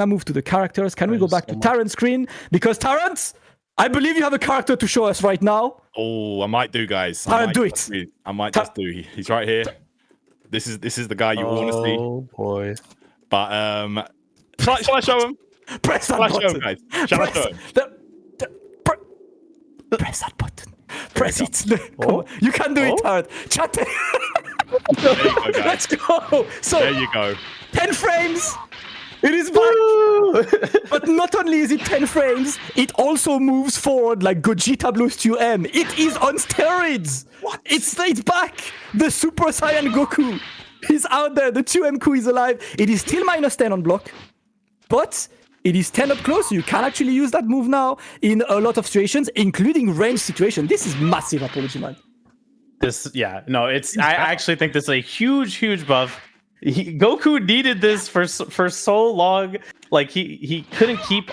Now move to the characters. Can we go back to Tarrant's screen? Because Tarrant, I believe you have a character to show us right now. Oh, I might do, guys. Tarrant, do it. I might just do. He's right here. This is the guy you want to see. Oh boy. But shall I show him? Press that button. Shall I show him, guys? Shall I show him? Press that button. Press it. Come on. You can do it, Tarrant. Chat. There you go, guys. Let's go. So there you go. 10 frames. It is back. But not only is it 10 frames, it also moves forward like Gogeta blows 2M. It is on steroids. What? It's back. The Super Saiyan Goku is out there. The 2M is alive. It is still -10 on block, but it is 10 up close. So you can actually use that move now in a lot of situations, including range situation. This is massive, Apology Man. I actually think this is a huge buff. Goku needed this for so long. Like he couldn't keep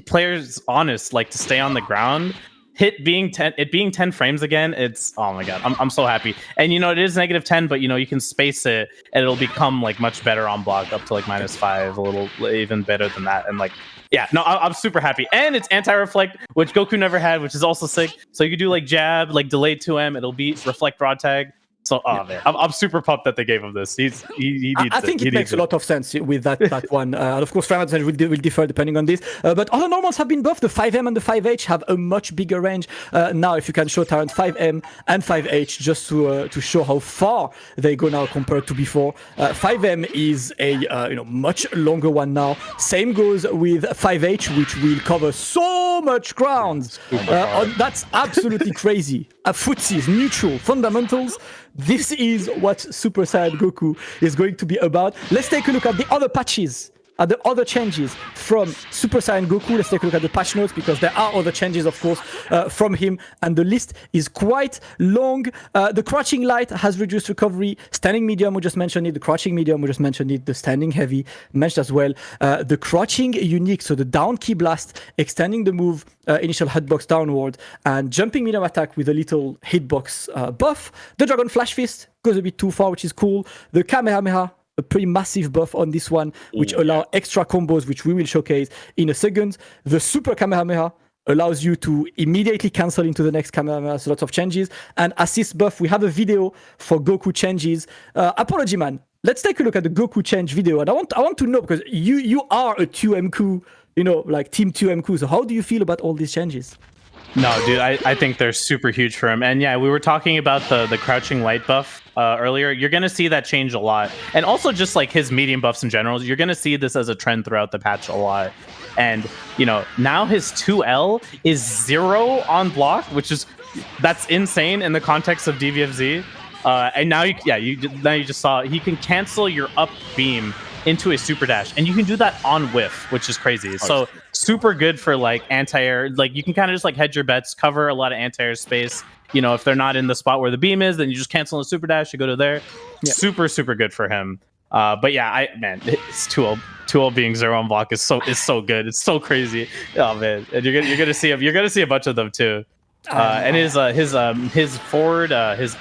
players honest, like to stay on the ground. It being 10 frames again, it's, oh my god, I'm so happy. And you know, it is -10, but you know, you can space it and it'll become like much better on block, up to like -5, a little even better than that. And like, yeah, no, I'm super happy. And it's anti-reflect, which Goku never had, which is also sick. So you could do like jab, like delayed 2M, it'll beat reflect broad tag. So, man, I'm super pumped that they gave him this. He needs I think it makes a lot of sense with that one. And of course, frame will differ depending on this. But other normals have been buffed. The 5M and the 5H have a much bigger range. Now, if you can show Tarrant 5M and 5H, just to show how far they go now compared to before. 5M is a much longer one now. Same goes with 5H, which will cover so much ground. That's absolutely crazy. Footsies, neutral, fundamentals. This is what Super Saiyan Goku is going to be about. Let's take a look at the other patches, at the other changes from Super Saiyan Goku. Let's take a look at the patch notes, because there are other changes, of course, from him, and the list is quite long. The crouching light has reduced recovery. Standing medium, we just mentioned it. The crouching medium, we just mentioned it. The standing heavy, mentioned as well. The crouching unique, so the down key blast, extending the move, initial hitbox downward, and jumping medium attack with a little hitbox buff. The Dragon Flash Fist goes a bit too far, which is cool. The Kamehameha, a pretty massive buff on this one, which allow extra combos, which we will showcase in a second. The Super Kamehameha allows you to immediately cancel into the next Kamehameha, so lots of changes. And assist buff, we have a video for Goku changes. Apology Man, let's take a look at the Goku change video. And I want to know, because you are a 2MQ, like Team 2MQ, so how do you feel about all these changes? No, dude, I think they're super huge for him. And yeah, we were talking about the crouching light buff earlier. You're going to see that change a lot. And also just like his medium buffs in general, you're going to see this as a trend throughout the patch a lot. And, now his 2L is 0 on block, that's insane in the context of Dbfz. And now you just saw he can cancel your up beam into a super dash, and you can do that on whiff, which is crazy. So super good for like anti-air. Like you can kind of just like hedge your bets, cover a lot of anti-air space. If they're not in the spot where the beam is, then you just cancel a super dash, you go to there. Yeah. Super good for him. But yeah, it's 2L being 0 on block is so good. It's so crazy. Oh man, and you're gonna see him. You're gonna see a bunch of them too. And his forward, his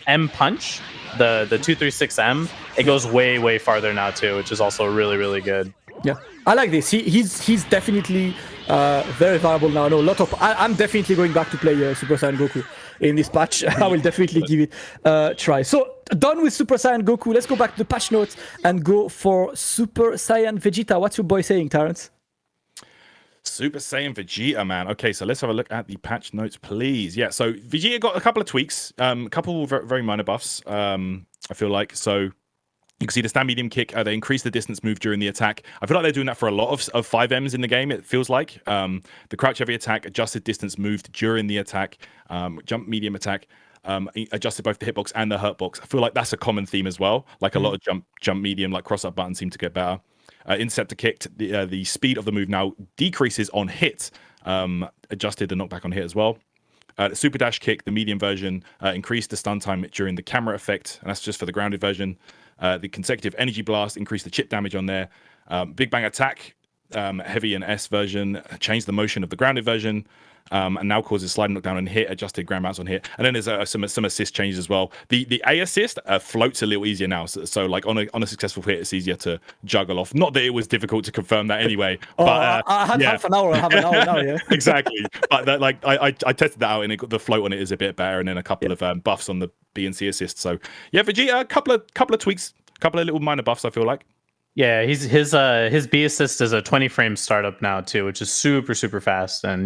M punch, the 236M, it goes way farther now too, which is also really good. Yeah, I like this. He's definitely very viable now. I know a lot of. I'm definitely going back to play Super Saiyan Goku in this patch. I will definitely give it a try. So done with Super Saiyan Goku. Let's go back to the patch notes and go for Super Saiyan Vegeta. What's your boy saying, Terrence? Super Saiyan Vegeta, man. Okay, so let's have a look at the patch notes, please. Yeah, so Vegeta got a couple of tweaks, a couple of very minor buffs, I feel like. So you can see the stand medium kick, they increase the distance move during the attack. I feel like they're doing that for a lot of 5Ms in the game, it feels like. The crouch heavy attack, adjusted distance moved during the attack, jump medium attack, adjusted both the hitbox and the hurtbox. I feel like that's a common theme as well. Like a lot of jump medium, like cross-up buttons seem to get better. Interceptor kicked, the speed of the move now decreases on hit, adjusted the knockback on hit as well. The super dash kick, the medium version, increased the stun time during the camera effect, and that's just for the grounded version. The consecutive energy blast increased the chip damage on there. Big bang attack, heavy and S version, changed the motion of the grounded version. and now causes slide knockdown and hit, adjusted ground bounce on hit. And then there's some assist changes as well. The A assist floats a little easier now. So like on a successful hit, it's easier to juggle off. Not that it was difficult to confirm that anyway. But I had half an hour. I have an hour now. Yeah. Exactly. But I tested that out, and the float on it is a bit better, and then a couple of buffs on the B and C assist. So yeah, Vegeta, a couple of tweaks, a couple of little minor buffs, I feel like. Yeah, his B assist is a 20 frame startup now too, which is super fast, and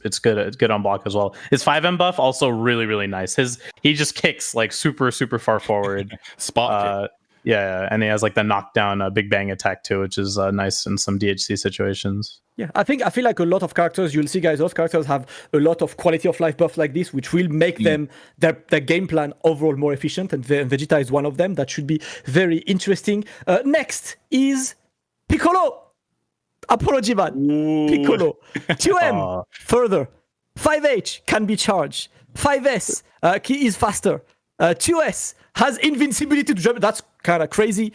it's good on block as well. His 5M buff also really nice. He just kicks like super far forward. Spot kick. Yeah, and he has like the knockdown big bang attack too, which is nice in some DHC situations. Yeah, I feel like a lot of characters, you'll see guys, those characters have a lot of quality of life buffs like this, which will make them their game plan overall more efficient, and Vegeta is one of them. That should be very interesting. Next is Piccolo. Apology man. Ooh. Piccolo. 2M further. 5H can be charged. 5S key is faster. 2S has invincibility to jump. That's kind of crazy.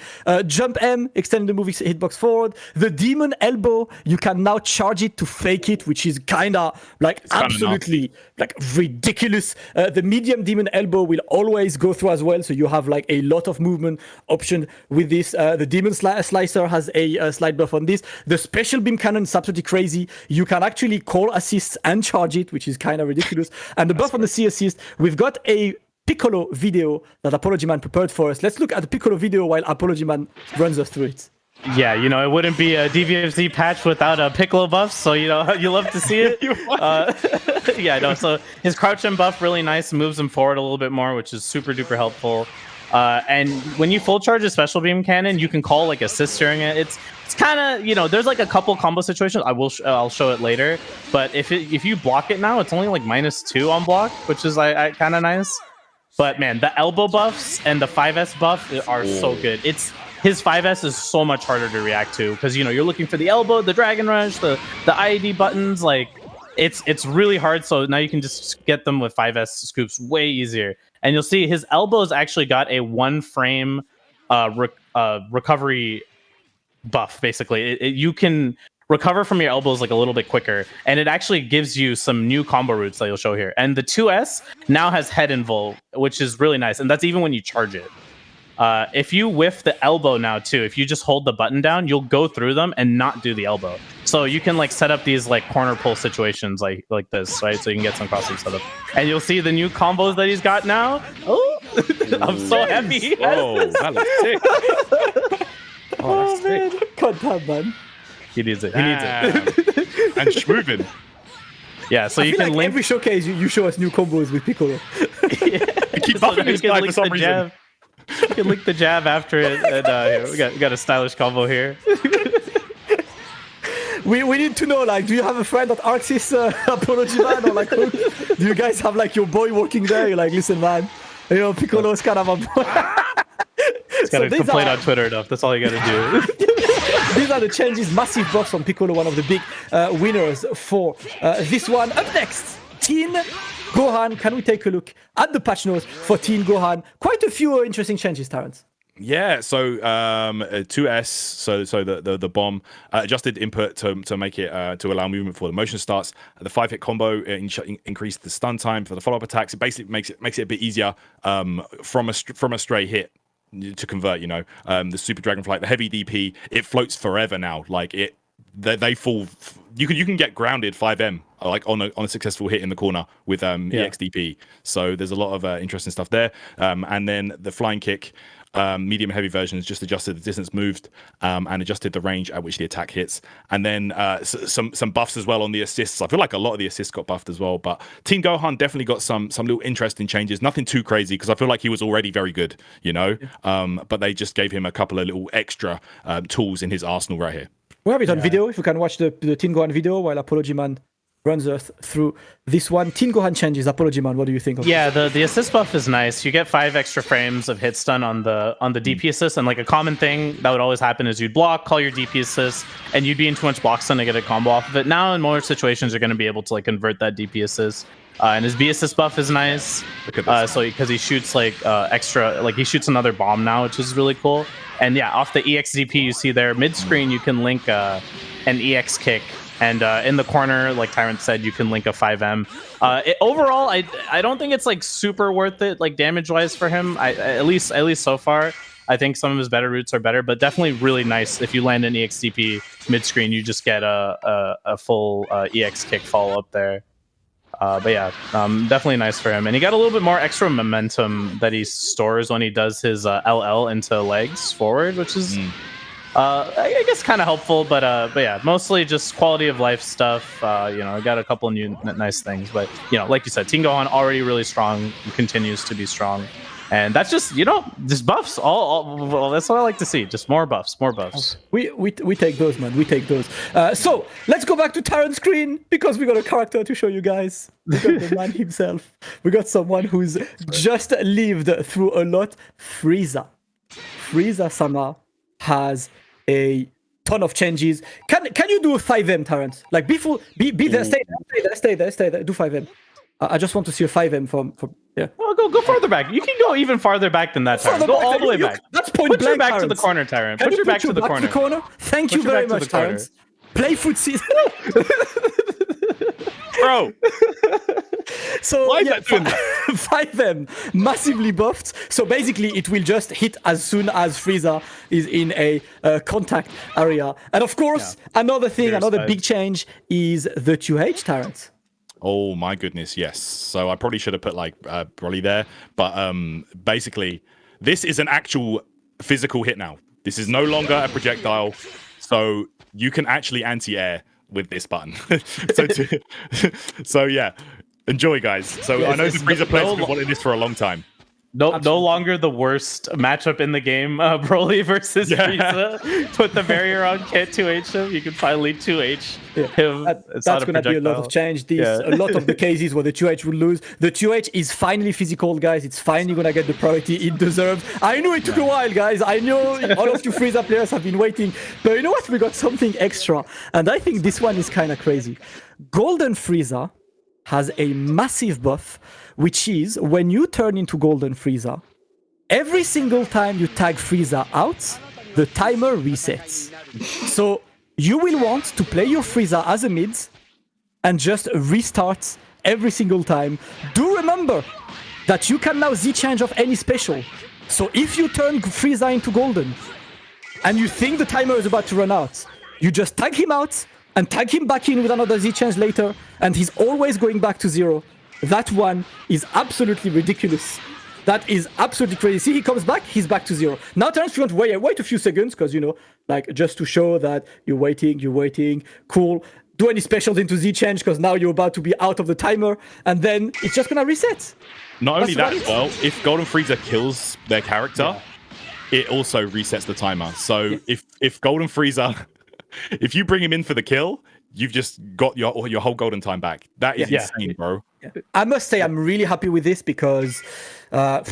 Jump M, extend the movie hitbox forward. The demon elbow, you can now charge it to fake it, which is kind of like absolutely like ridiculous. The medium demon elbow will always go through as well, so you have like a lot of movement option with this. The demon slicer has a slide buff on this. The special beam cannon is absolutely crazy. You can actually call assists and charge it, which is kind of ridiculous. And the buff on the C assist, we've got a Piccolo video that Apology Man prepared for us. Let's look at the Piccolo video while Apology Man runs us through it. Yeah, it wouldn't be a DBFZ patch without a Piccolo buff, so you love to see it. Yeah, no, so his crouch and buff really nice, moves him forward a little bit more, which is super duper helpful. And when you full charge a special beam cannon, you can call like assist during it. It's kind of, there's like a couple combo situations. I'll show it later, but if you block it now, it's only like -2 on block, which is kind of nice. But man, the elbow buffs and the 5S buff are so good. His 5S is so much harder to react to because you're looking for the elbow, the Dragon Rush, the IED buttons. Like it's really hard. So now you can just get them with 5S scoops way easier. And you'll see his elbows actually got a 1 frame recovery buff. Basically, you can recover from your elbows like a little bit quicker, and it actually gives you some new combo routes that you'll show here. And the 2S now has head invul, which is really nice, and that's even when you charge it. If you whiff the elbow now too, if you just hold the button down, you'll go through them and not do the elbow. So you can like set up these like corner pull situations like this, right? So you can get some crossing set up, and you'll see the new combos that he's got now. Oh, I'm so happy. Oh, that looks sick. Oh man, God damn, man. He needs it. And schmoovin'. Yeah, so you can like link every showcase. You show us new combos with Piccolo. You keep buffing this guy for some reason. You can link the jab after it, and here, we got a stylish combo here. We need to know, like, do you have a friend at Arxis Apology Man, or like, do you guys have like your boy working there? You're like, listen, man, Piccolo's kind of a boy. Just gotta complain on Twitter enough. That's all you gotta do. These are the changes, massive buffs on Piccolo, one of the big winners for this one. Up next, Teen Gohan. Can we take a look at the patch notes for Teen Gohan? Quite a few interesting changes, Terrence. Yeah, so 2S, so the bomb adjusted input to make it to allow movement for the motion starts. The 5-hit combo increased the stun time for the follow-up attacks. It basically makes it a bit easier from a stray hit to convert. The Super Dragonfly, the heavy DP, it floats forever now. Like they fall. You can get grounded 5M like on a successful hit in the corner with EXDP. So there's a lot of interesting stuff there. And then the flying kick. Medium heavy versions just adjusted the distance moved and adjusted the range at which the attack hits, and then some buffs as well on the assists. I feel like a lot of the assists got buffed as well, but Teen Gohan definitely got some little interesting changes. Nothing too crazy because I feel like he was already very good, but they just gave him a couple of little extra tools in his arsenal right here. We have it on video. If you can watch the Teen Gohan video while Apology Man runs us through this one. Teen Gohan changes. Apology Man, what do you think of this? The assist buff is nice. You get 5 extra frames of hit stun on the DP assist, and like a common thing that would always happen is you'd block, call your DP assist, and you'd be in too much block stun to get a combo off of it. Now in more situations you're going to be able to like convert that DP assist. And his B assist buff is nice. So because he shoots like extra, like he shoots another bomb now, which is really cool. And yeah, off the EXDP you see there mid screen you can link an EX kick And in the corner, like Tyrant said, you can link a 5M. Overall, I don't think it's like super worth it, like damage wise for him. At least so far. I think some of his better routes are better, but definitely really nice. If you land an EXDP mid screen, you just get a full EX kick follow up there. But yeah, definitely nice for him. And he got a little bit more extra momentum that he stores when he does his LL into legs forward, which is, I guess, kind of helpful. But yeah, mostly just quality of life stuff. You know, I got a couple new nice things. But, you know, like you said, Team Gohan already really strong, continues to be strong. And that's just, you know, just buffs. Well, that's what I like to see. Just more buffs, more buffs. We take those, man. We take those. So let's go back to Tyrant's screen because we got a character to show you guys. We got the man himself. We got someone who's just lived through a lot. Frieza. Frieza-sama has a ton of changes. Can you do a 5M, Tyrant? Like before, be there, stay there. Do 5M. I just want to see a 5M from yeah. Well, go farther back. You can go even farther back than that, Tyrant. Go all the way back. That's point Put blank, your back Tyrant. to the corner, Tyrant. Put your back to the corner. Thank you very much, Tyrant. Play footsie. Bro. So why is that doing that? 5M massively buffed. So basically, it will just hit as soon as Frieza is in a contact area. And of course, another big change is the 2H Tyrant. Oh my goodness, yes. So I probably should have put like Broly there, but basically, this is an actual physical hit now. This is no longer a projectile, so you can actually anti-air with this button. So yeah, enjoy, guys. So yes, I know the Frieza players have been wanting this for a long time. No longer the worst matchup in the game. Broly versus Frieza. Put the barrier on, can't 2H him. You can finally 2H him. That's going to be a lot of change. A lot of the cases where the 2H will lose. The 2H is finally physical, guys. It's finally going to get the priority it deserves. I know it took a while, guys. I know all of you Frieza players have been waiting. But you know what? We got something extra. And I think this one is kind of crazy. Golden Frieza has a massive buff, which is when you turn into Golden Frieza, every single time you tag Frieza out, the timer resets. So you will want to play your Frieza as a mid and just restart every single time. Do remember that you can now Z-change of any special. So if you turn Frieza into Golden and you think the timer is about to run out, you just tag him out and tag him back in with another Z-change later, and he's always going back to 0. That one is absolutely ridiculous. That is absolutely crazy. See, he comes back, he's back to 0. Now, turns you want to wait a few seconds, because, you know, like, just to show that you're waiting, cool. Do any specials into Z-change, because now you're about to be out of the timer, and then it's just gonna reset. Not only that, well, if Golden Frieza kills their character, it also resets the timer. So if Golden Frieza... If you bring him in for the kill, you've just got your whole golden time back. That is insane, bro. I must say I'm really happy with this because,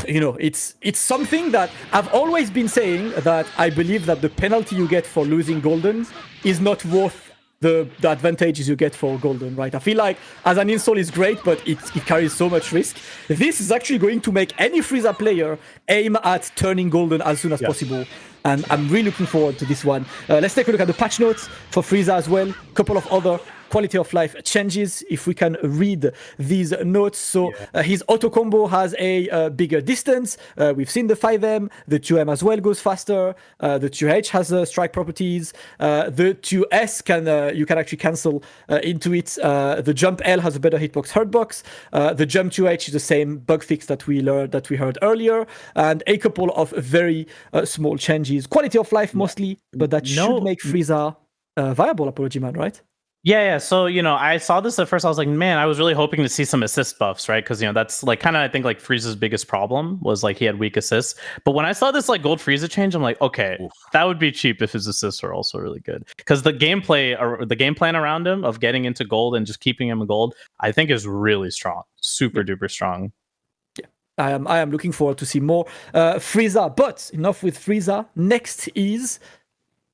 you know, it's something that I've always been saying, that I believe that the penalty you get for losing golden is not worth the advantages you get for golden, right? I feel like as an install is great, but it carries so much risk. This is actually going to make any Frieza player aim at turning golden as soon as possible. And I'm really looking forward to this one. Let's take a look at the patch notes for Frieza as well. A couple of other quality of life changes, if we can read these notes. So his auto combo has a bigger distance. We've seen the 5M. The 2M as well goes faster. The 2H has strike properties. The 2S you can actually cancel into it. The jump L has a better hitbox hurtbox. The jump 2H is the same bug fix that we heard earlier, and a couple of very small changes. Quality of life mostly, but that should make Frieza viable, Apology Man, right? Yeah. So, you know, I saw this at first. I was like, man, I was really hoping to see some assist buffs, right? Because, you know, that's like kind of, I think, like Frieza's biggest problem was like he had weak assists. But when I saw this like gold Frieza change, I'm like, okay, that would be cheap if his assists are also really good. Because the gameplay or the game plan around him of getting into gold and just keeping him in gold, I think is really strong, super duper strong. I am looking forward to see more Frieza. But enough with Frieza. Next is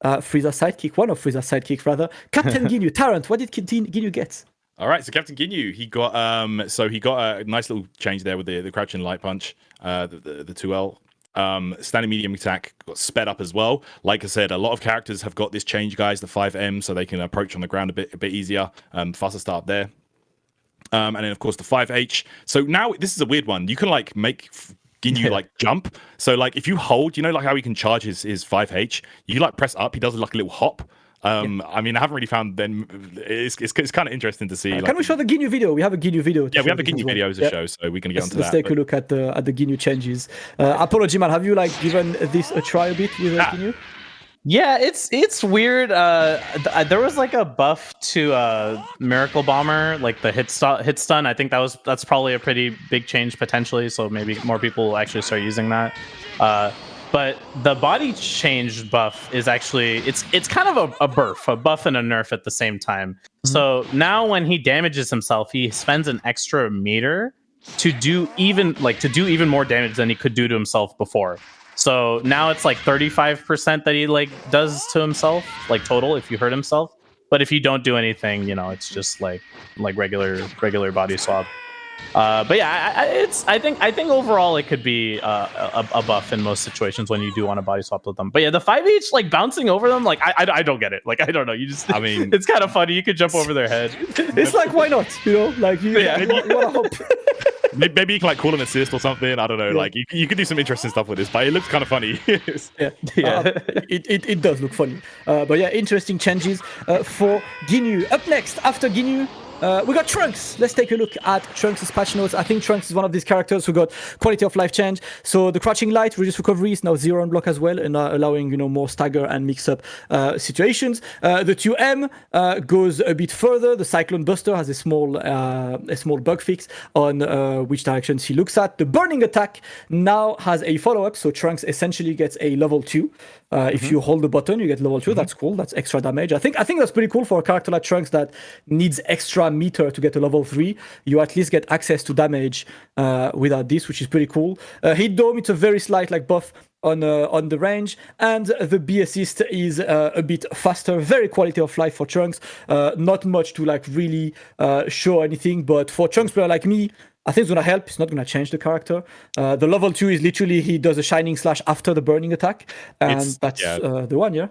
Frieza's sidekick, one of Frieza's sidekicks rather, Captain Ginyu. Tyrant, what did Ginyu get? All right, so Captain Ginyu, he got a nice little change there with the crouching light punch, the 2L. Standing medium attack got sped up as well. Like I said, a lot of characters have got this change, guys, the 5M, so they can approach on the ground a bit easier. Faster start there. And then of course the 5H. So now this is a weird one. You can like make Ginyu like jump. So like if you hold, you know, like how he can charge his 5H, you like press up, he does like a little hop. I mean, I haven't really found then it's kind of interesting to see. Can we show the Ginyu video? We have a Ginyu video. Yeah, we have a Ginyu video as a show, so we're gonna get onto that. Let's take a look at the Ginyu changes. Apology, man. Have you like given this a try a bit with Ginyu? Yeah, it's weird. There was like a buff to Miracle Bomber, like the hit stun. I think that's probably a pretty big change potentially. So maybe more people will actually start using that. But the body change buff is actually it's kind of a buff and a nerf at the same time. Mm-hmm. So now when he damages himself, he spends an extra meter to do even more damage than he could do to himself before. So now it's like 35% that he like does to himself, like total if you hurt himself. But if you don't do anything, you know, it's just like regular body swap. But yeah, I think overall it could be a buff in most situations when you do want to body swap with them. But yeah, the 5H like bouncing over them, like I don't get it. Like I don't know. You just, I mean, it's kind of funny. You could jump over their head. It's like, why not? You know, like you want to hop. Maybe you can like call an assist or something. I don't know. Yeah. Like you could do some interesting stuff with this, but it looks kind of funny. It does look funny. But yeah, interesting changes for Ginyu. Up next, after Ginyu, we got Trunks. Let's take a look at Trunks' patch notes. I think Trunks is one of these characters who got quality of life change. So the crouching light, reduced recovery is now 0 on block as well, and allowing, you know, more stagger and mix up situations. The 2M goes a bit further. The Cyclone Buster has a small bug fix on which directions he looks at. The burning attack now has a follow-up, so Trunks essentially gets a level 2. If you hold the button, you get level 2. That's cool. That's extra damage. I think that's pretty cool for a character like Trunks that needs extra meter to get a level 3. You at least get access to damage without this, which is pretty cool. Hit Dome, it's a very slight like buff on the range, and the B assist is a bit faster. Very quality of life for Trunks. Not much to like really show anything, but for Trunks player like me, I think it's going to help. It's not going to change the character. The level 2 is literally he does a Shining Slash after the burning attack. And that's the one, yeah?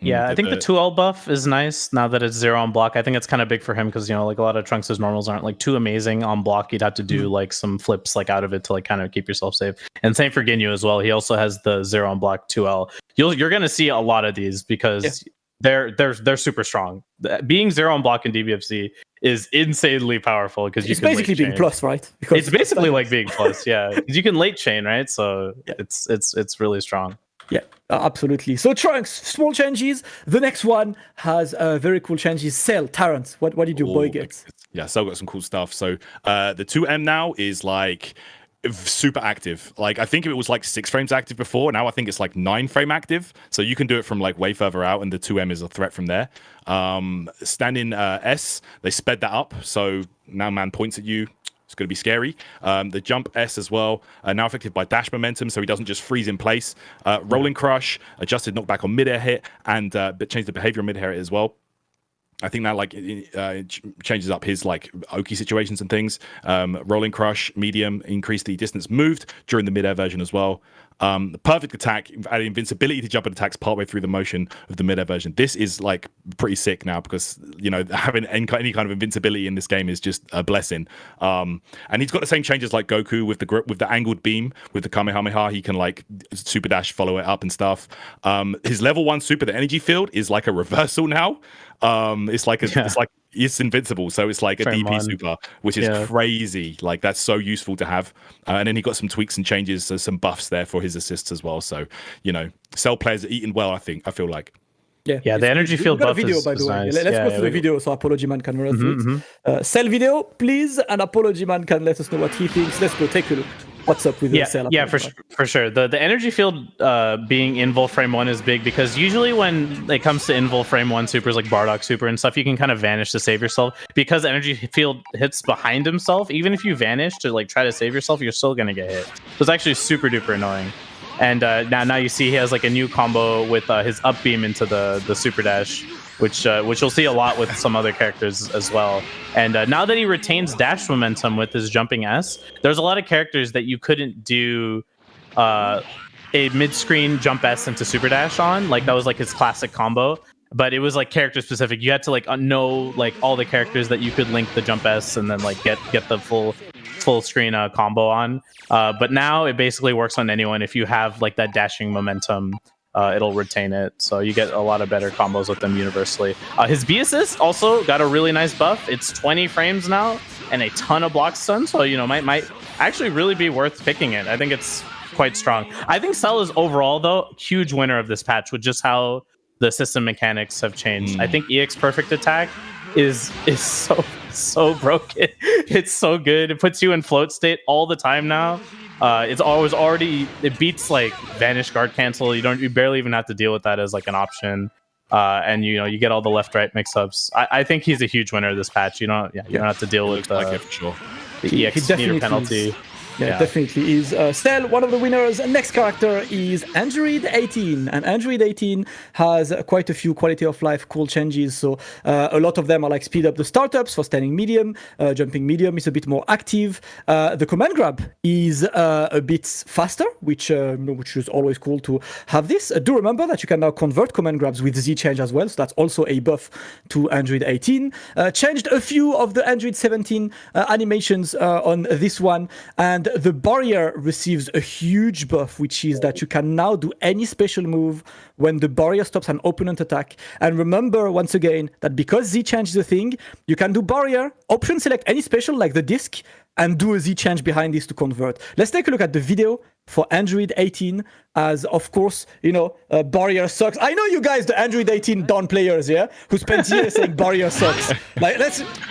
Yeah, I think the 2L buff is nice now that it's 0 on block. I think it's kind of big for him because, you know, like a lot of Trunks' normals aren't like too amazing on block. You'd have to do like some flips like out of it to like kind of keep yourself safe. And same for Ginyu as well. He also has the 0 on block 2L. You're going to see a lot of these because they're super strong. Being 0 on block in Dbfz is insanely powerful because it's basically being plus, right? Because it's basically like being plus, yeah. Because you can late chain, right? So it's really strong. Yeah, absolutely. So Trunks, small changes. The next one has very cool changes. Cell, Tarrant, what did your boy get? Yeah, Cell got some cool stuff. So the 2M now is like super active. Like I think it was like 6 frames active before. Now I think it's like 9 frame active. So you can do it from like way further out, and the 2M is a threat from there. Standing S, they sped that up. So now man points at you. It's going to be scary. The jump S as well, now affected by dash momentum, so he doesn't just freeze in place. Rolling crush, adjusted knockback on mid-air hit, and changed the behavior on mid-air hit as well. I think that like it changes up his like Oki situations and things. Rolling crush, medium, increase the distance moved during the mid-air version as well. The perfect attack, added invincibility to jump and attacks partway through the motion of the mid-air version. This is like pretty sick now because, you know, having any kind of invincibility in this game is just a blessing. And he's got the same changes like Goku with the angled beam, with the Kamehameha. He can like super dash, follow it up and stuff. His level 1 super, the energy field, is like a reversal now. It's invincible, so it's like a DP super, which is crazy. Like that's so useful to have. And then he got some tweaks and changes, so some buffs there for his assists as well. So, you know, Cell players are eating well, I feel like. Yeah, the energy field buff video, by the way. Nice. Let's go through the video so Apology Man can run through it. Cell video, please, and Apology Man can let us know what he thinks. Let's go take a look. What's up with the Cell? Yeah, for sure. The energy field being invul frame 1 is big because usually when it comes to invul frame 1 supers like Bardock super and stuff, you can kind of vanish to save yourself because energy field hits behind himself. Even if you vanish to like try to save yourself, you're still gonna get hit. So it's actually super duper annoying. And now you see he has like a new combo with his up beam into the super dash, which you'll see a lot with some other characters as well. And now that he retains dash momentum with his jumping S, there's a lot of characters that you couldn't do a mid-screen jump S into super dash on. Like that was like his classic combo. But it was like character specific. You had to like know like all the characters that you could link the jump S and then like get the full screen combo on. But now it basically works on anyone. If you have like that dashing momentum, it'll retain it. So you get a lot of better combos with them universally. His B assist also got a really nice buff. It's 20 frames now and a ton of block stun. So might actually really be worth picking it. I think it's quite strong. I think Cell is overall though huge winner of this patch with just how the system mechanics have changed. I think EX perfect attack is so broken. It's so good. It puts you in float state all the time now. It beats like vanish guard cancel. You barely even have to deal with that as like an option. And you get all the left right mix ups. I think he's a huge winner of this patch. You don't have to deal with like it for sure. The EX meter penalty. Yeah, definitely is. Still, one of the winners. Next character is Android 18. And Android 18 has quite a few quality of life cool changes. So a lot of them are like speed up the startups for standing medium. Jumping medium is a bit more active. The command grab is a bit faster, which is always cool to have this. Do remember that you can now convert command grabs with Z change as well. So that's also a buff to Android 18. Changed a few of the Android 17 animations on this one. And the barrier receives a huge buff, which is that you can now do any special move when the barrier stops an opponent attack. And remember, once again, that because Z change is a thing, you can do barrier, option select any special like the disc, and do a Z change behind this to convert. Let's take a look at the video for Android 18, as of course, barrier sucks. I know you guys, the Android 18 Dawn players, yeah, who spent years saying barrier sucks. Like,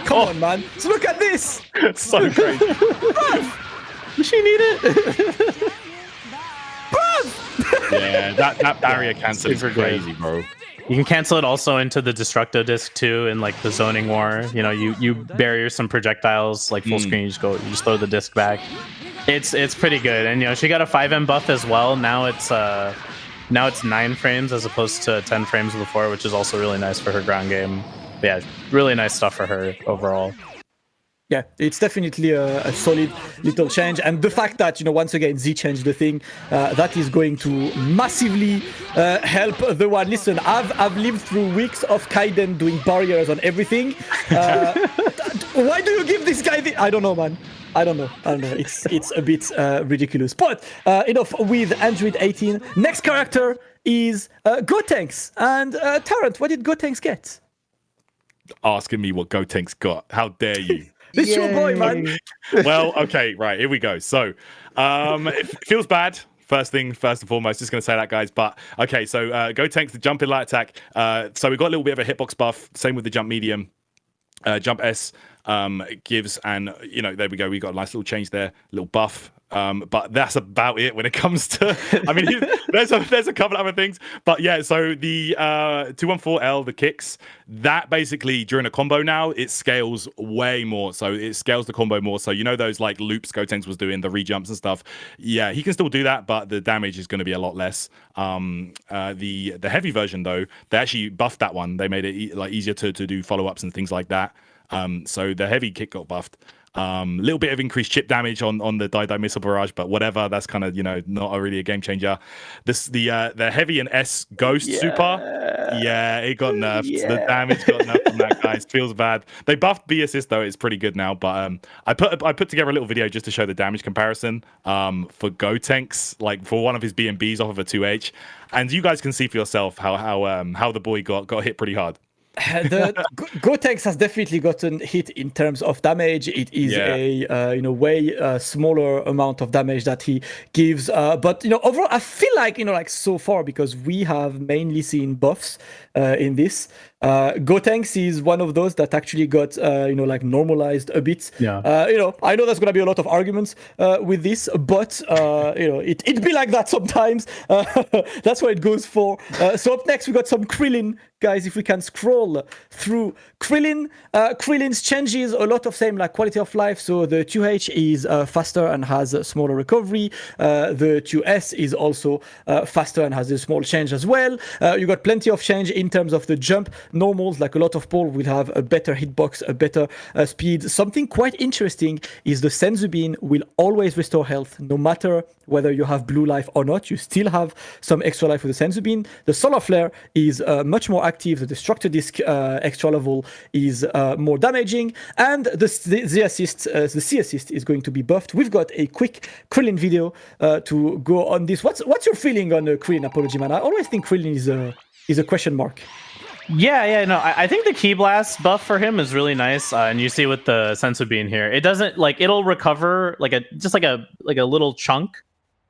come on, man. So look at this. It's so great. She need it. Yeah, that barrier cancel is crazy, bro. You can cancel it also into the Destructo disc too, in like the zoning war. You barrier some projectiles like full screen. You just throw the disc back. It's pretty good, and she got a 5M buff as well. Now it's 9 frames as opposed to 10 frames before, which is also really nice for her ground game. But yeah, really nice stuff for her overall. Yeah, it's definitely a solid little change. And the fact that, once again, Z changed the thing, that is going to massively help the one. Listen, I've lived through weeks of Kaiden doing barriers on everything. Why do you give this guy I don't know, man. I don't know. It's a bit ridiculous. But enough with Android 18. Next character is Gotenks. And Tarrant, what did Gotenks get? Asking me what Gotenks got. How dare you? This your boy, man. Well, okay, right, here we go. So, it feels bad. First and foremost, just going to say that, guys. But, okay, so Gotenks, the jump in light attack. So we got a little bit of a hitbox buff. Same with the jump medium. Jump S gives, and, there we go. We got a nice little change there, little buff. But that's about it when it comes to. I mean, there's a couple other things, but yeah. So the 214L, the kicks, that basically during a combo now it scales way more. So it scales the combo more. So those like loops Gotenks was doing, the rejumps and stuff. Yeah, he can still do that, but the damage is going to be a lot less. The heavy version though, they actually buffed that one. They made it easier to do follow ups and things like that. So the heavy kick got buffed. Little bit of increased chip damage on the Die Missile Barrage, but whatever. That's kind of not really a game changer. The heavy and S Ghost super, yeah, it got nerfed. Yeah. The damage got nerfed on that, guys. Feels bad. They buffed B assist though; it's pretty good now. But I put together a little video just to show the damage comparison for Gotenks, like for one of his B&Bs off of a 2H, and you guys can see for yourself how the boy got hit pretty hard. The Gotenks has definitely gotten hit in terms of damage. It is a way smaller amount of damage that he gives. But overall, I feel like so far, because we have mainly seen buffs in this. Gotenks is one of those that actually got normalized a bit. Yeah. I know there's gonna be a lot of arguments with this, but it be like that sometimes. That's what it goes for. So up next we got some Krillin, guys. If we can scroll through Krillin, Krillin's changes a lot of same like quality of life. So the 2H is faster and has a smaller recovery. The 2S is also faster and has a small change as well. You got plenty of change in terms of the jump normals, like a lot of Paul, will have a better hitbox, a better speed. Something quite interesting is the Senzu Bean will always restore health, no matter whether you have blue life or not. You still have some extra life with the Senzu Bean. The Solar Flare is much more active. The Destructor Disc extra level is more damaging, and the C assist is going to be buffed. We've got a quick Krillin video to go on this. What's your feeling on Krillin, Apology Man? I always think Krillin is a question mark. Yeah, no, I think the Ki Blast buff for him is really nice, and you see with the Senzu Bean here, it doesn't it'll recover like a little chunk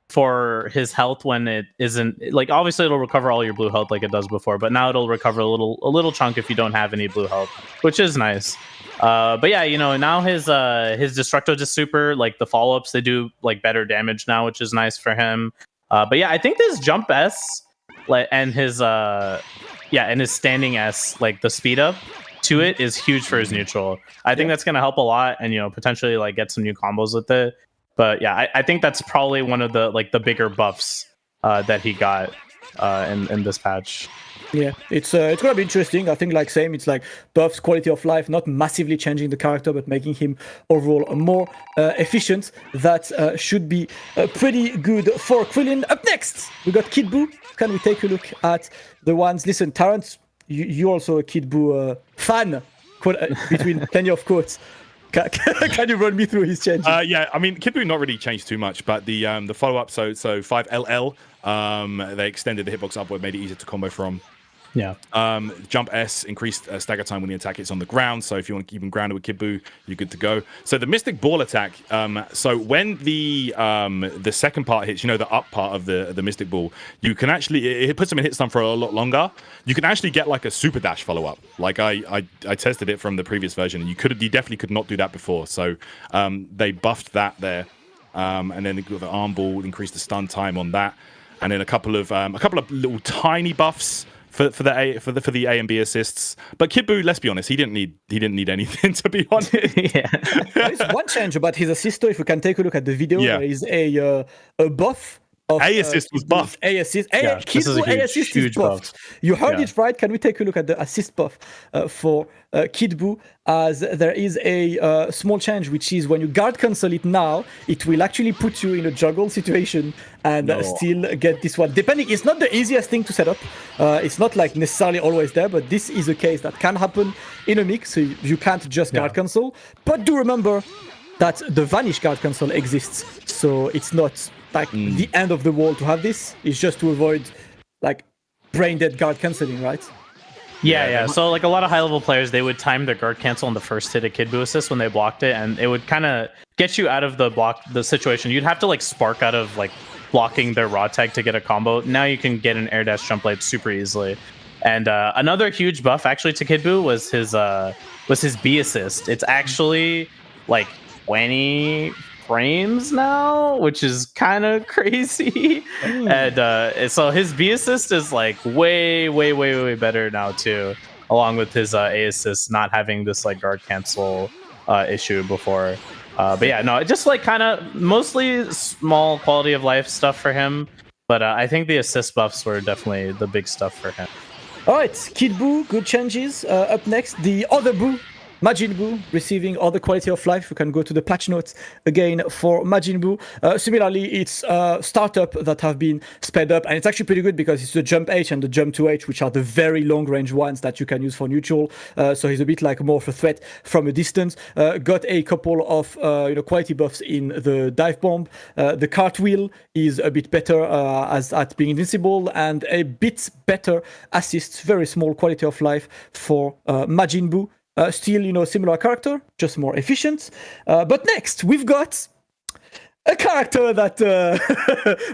for his health when it isn't obviously it'll recover all your blue health like it does before, but now it'll recover a little chunk if you don't have any blue health, which is nice. But yeah, now his Destructo Disc Super, the follow-ups, they do better damage now, which is nice for him. But yeah, I think this Jump S and his and his standing S, the speed up to it is huge for his neutral. I think that's gonna help a lot, and potentially get some new combos with it. But yeah, I think that's probably one of the bigger buffs that he got in this patch. Yeah, it's gonna be interesting. I think same, it's buffs, quality of life, not massively changing the character, but making him overall more efficient. That should be pretty good for Krillin. Up next, we got Kid Buu. Can we take a look at the ones? Listen, Terrence, you're also a Kid Buu fan, between plenty of quotes. Can you run me through his changes? Yeah, I mean, Kid Buu not really changed too much, but the follow-up, so 5LL, they extended the hitbox upward, made it easier to combo from. Yeah. Jump S increased stagger time when the attack hits on the ground. So if you want to keep him grounded with Kid Buu, you're good to go. So the Mystic Ball attack. So when the second part hits, the up part of the Mystic Ball, you can actually it puts him in hit stun for a lot longer. You can actually get a super dash follow up. I tested it from the previous version, and you definitely could not do that before. So they buffed that there, and then the arm ball increased the stun time on that, and then a couple of little tiny buffs for the A and B assists. But Kid Buu, let's be honest, he didn't need anything, to be honest. Yeah. There's one change about his assist, though. If we can take a look at the video, there is a buff. A assist was buffed. A assist. Yeah, Kid Buu A assist is buffed. You heard it right. Can we take a look at the assist buff for Kid Buu? As there is a small change, which is when you guard cancel it now, it will actually put you in a juggle situation and still get this one. Depending, it's not the easiest thing to set up. It's not necessarily always there, but this is a case that can happen in a mix. So you can't just guard cancel. But do remember that the vanish guard cancel exists, so it's not the end of the world to have this. It's just to avoid brain dead guard canceling, right? Yeah. So a lot of high level players, they would time their guard cancel on the first hit of Kid Buu assist when they blocked it, and it would kind of get you out of the situation. You'd have to spark out of blocking their raw tag to get a combo. Now you can get an air dash jump blade super easily. And another huge buff actually to Kid Buu was his B assist. It's actually 20 frames now, which is kind of crazy. And so his B assist is way better now too, along with his A assist not having this guard cancel issue before. But yeah, no, just kind of mostly small quality of life stuff for him. But I think the assist buffs were definitely the big stuff for him. All right, Kid Buu, good changes. Up next, the other Buu, Majin Buu, receiving all the quality of life. We can go to the patch notes again for Majin Buu. Similarly, it's startup that have been sped up, and it's actually pretty good because it's the Jump H and the Jump 2H, which are the very long range ones that you can use for neutral. So he's a bit more of a threat from a distance. Got a couple of quality buffs in the dive bomb. The cartwheel is a bit better at being invincible, and a bit better assists. Very small quality of life for Majin Buu. Still, similar character, just more efficient. But next, we've got a character that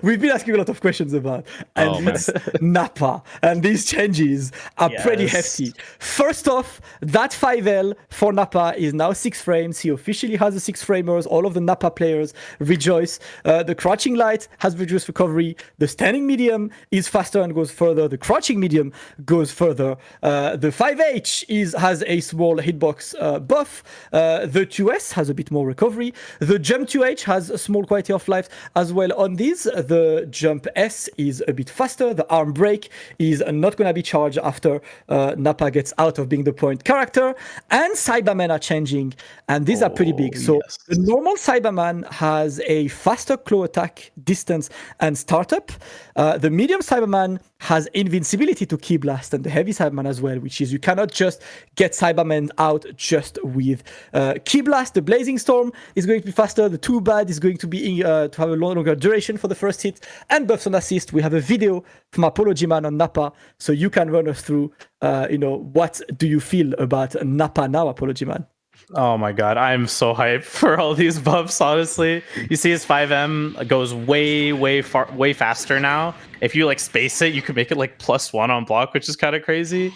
we've been asking a lot of questions about, and it's Nappa. And these changes are pretty hefty. First off, that 5L for Nappa is now 6 frames. He officially has the 6 framers. All of the Nappa players rejoice. The crouching light has reduced recovery. The standing medium is faster and goes further. The crouching medium goes further. The 5H has a small hitbox buff. The 2S has a bit more recovery. The jump 2H has a small overall quality of life as well on these. The jump S is a bit faster. The arm break is not going to be charged after Nappa gets out of being the point character. And Cybermen are changing, and these are pretty big. So the normal Cyberman has a faster claw attack, distance, and startup. The medium Cyberman has invincibility to Ki Blast, and the heavy Cyberman as well, which is you cannot just get Cybermen out just with Ki Blast. The Blazing Storm is going to be faster. The Too Bad is going to be to have a longer duration for the first hit. And buffs on assist. We have a video from Apology Man on Nappa, so you can run us through, what do you feel about Nappa now, Apology Man? Oh my god, I'm so hyped for all these buffs, honestly. You see his 5M goes way faster now. If you like space it, you can make it like +1 on block, which is kind of crazy.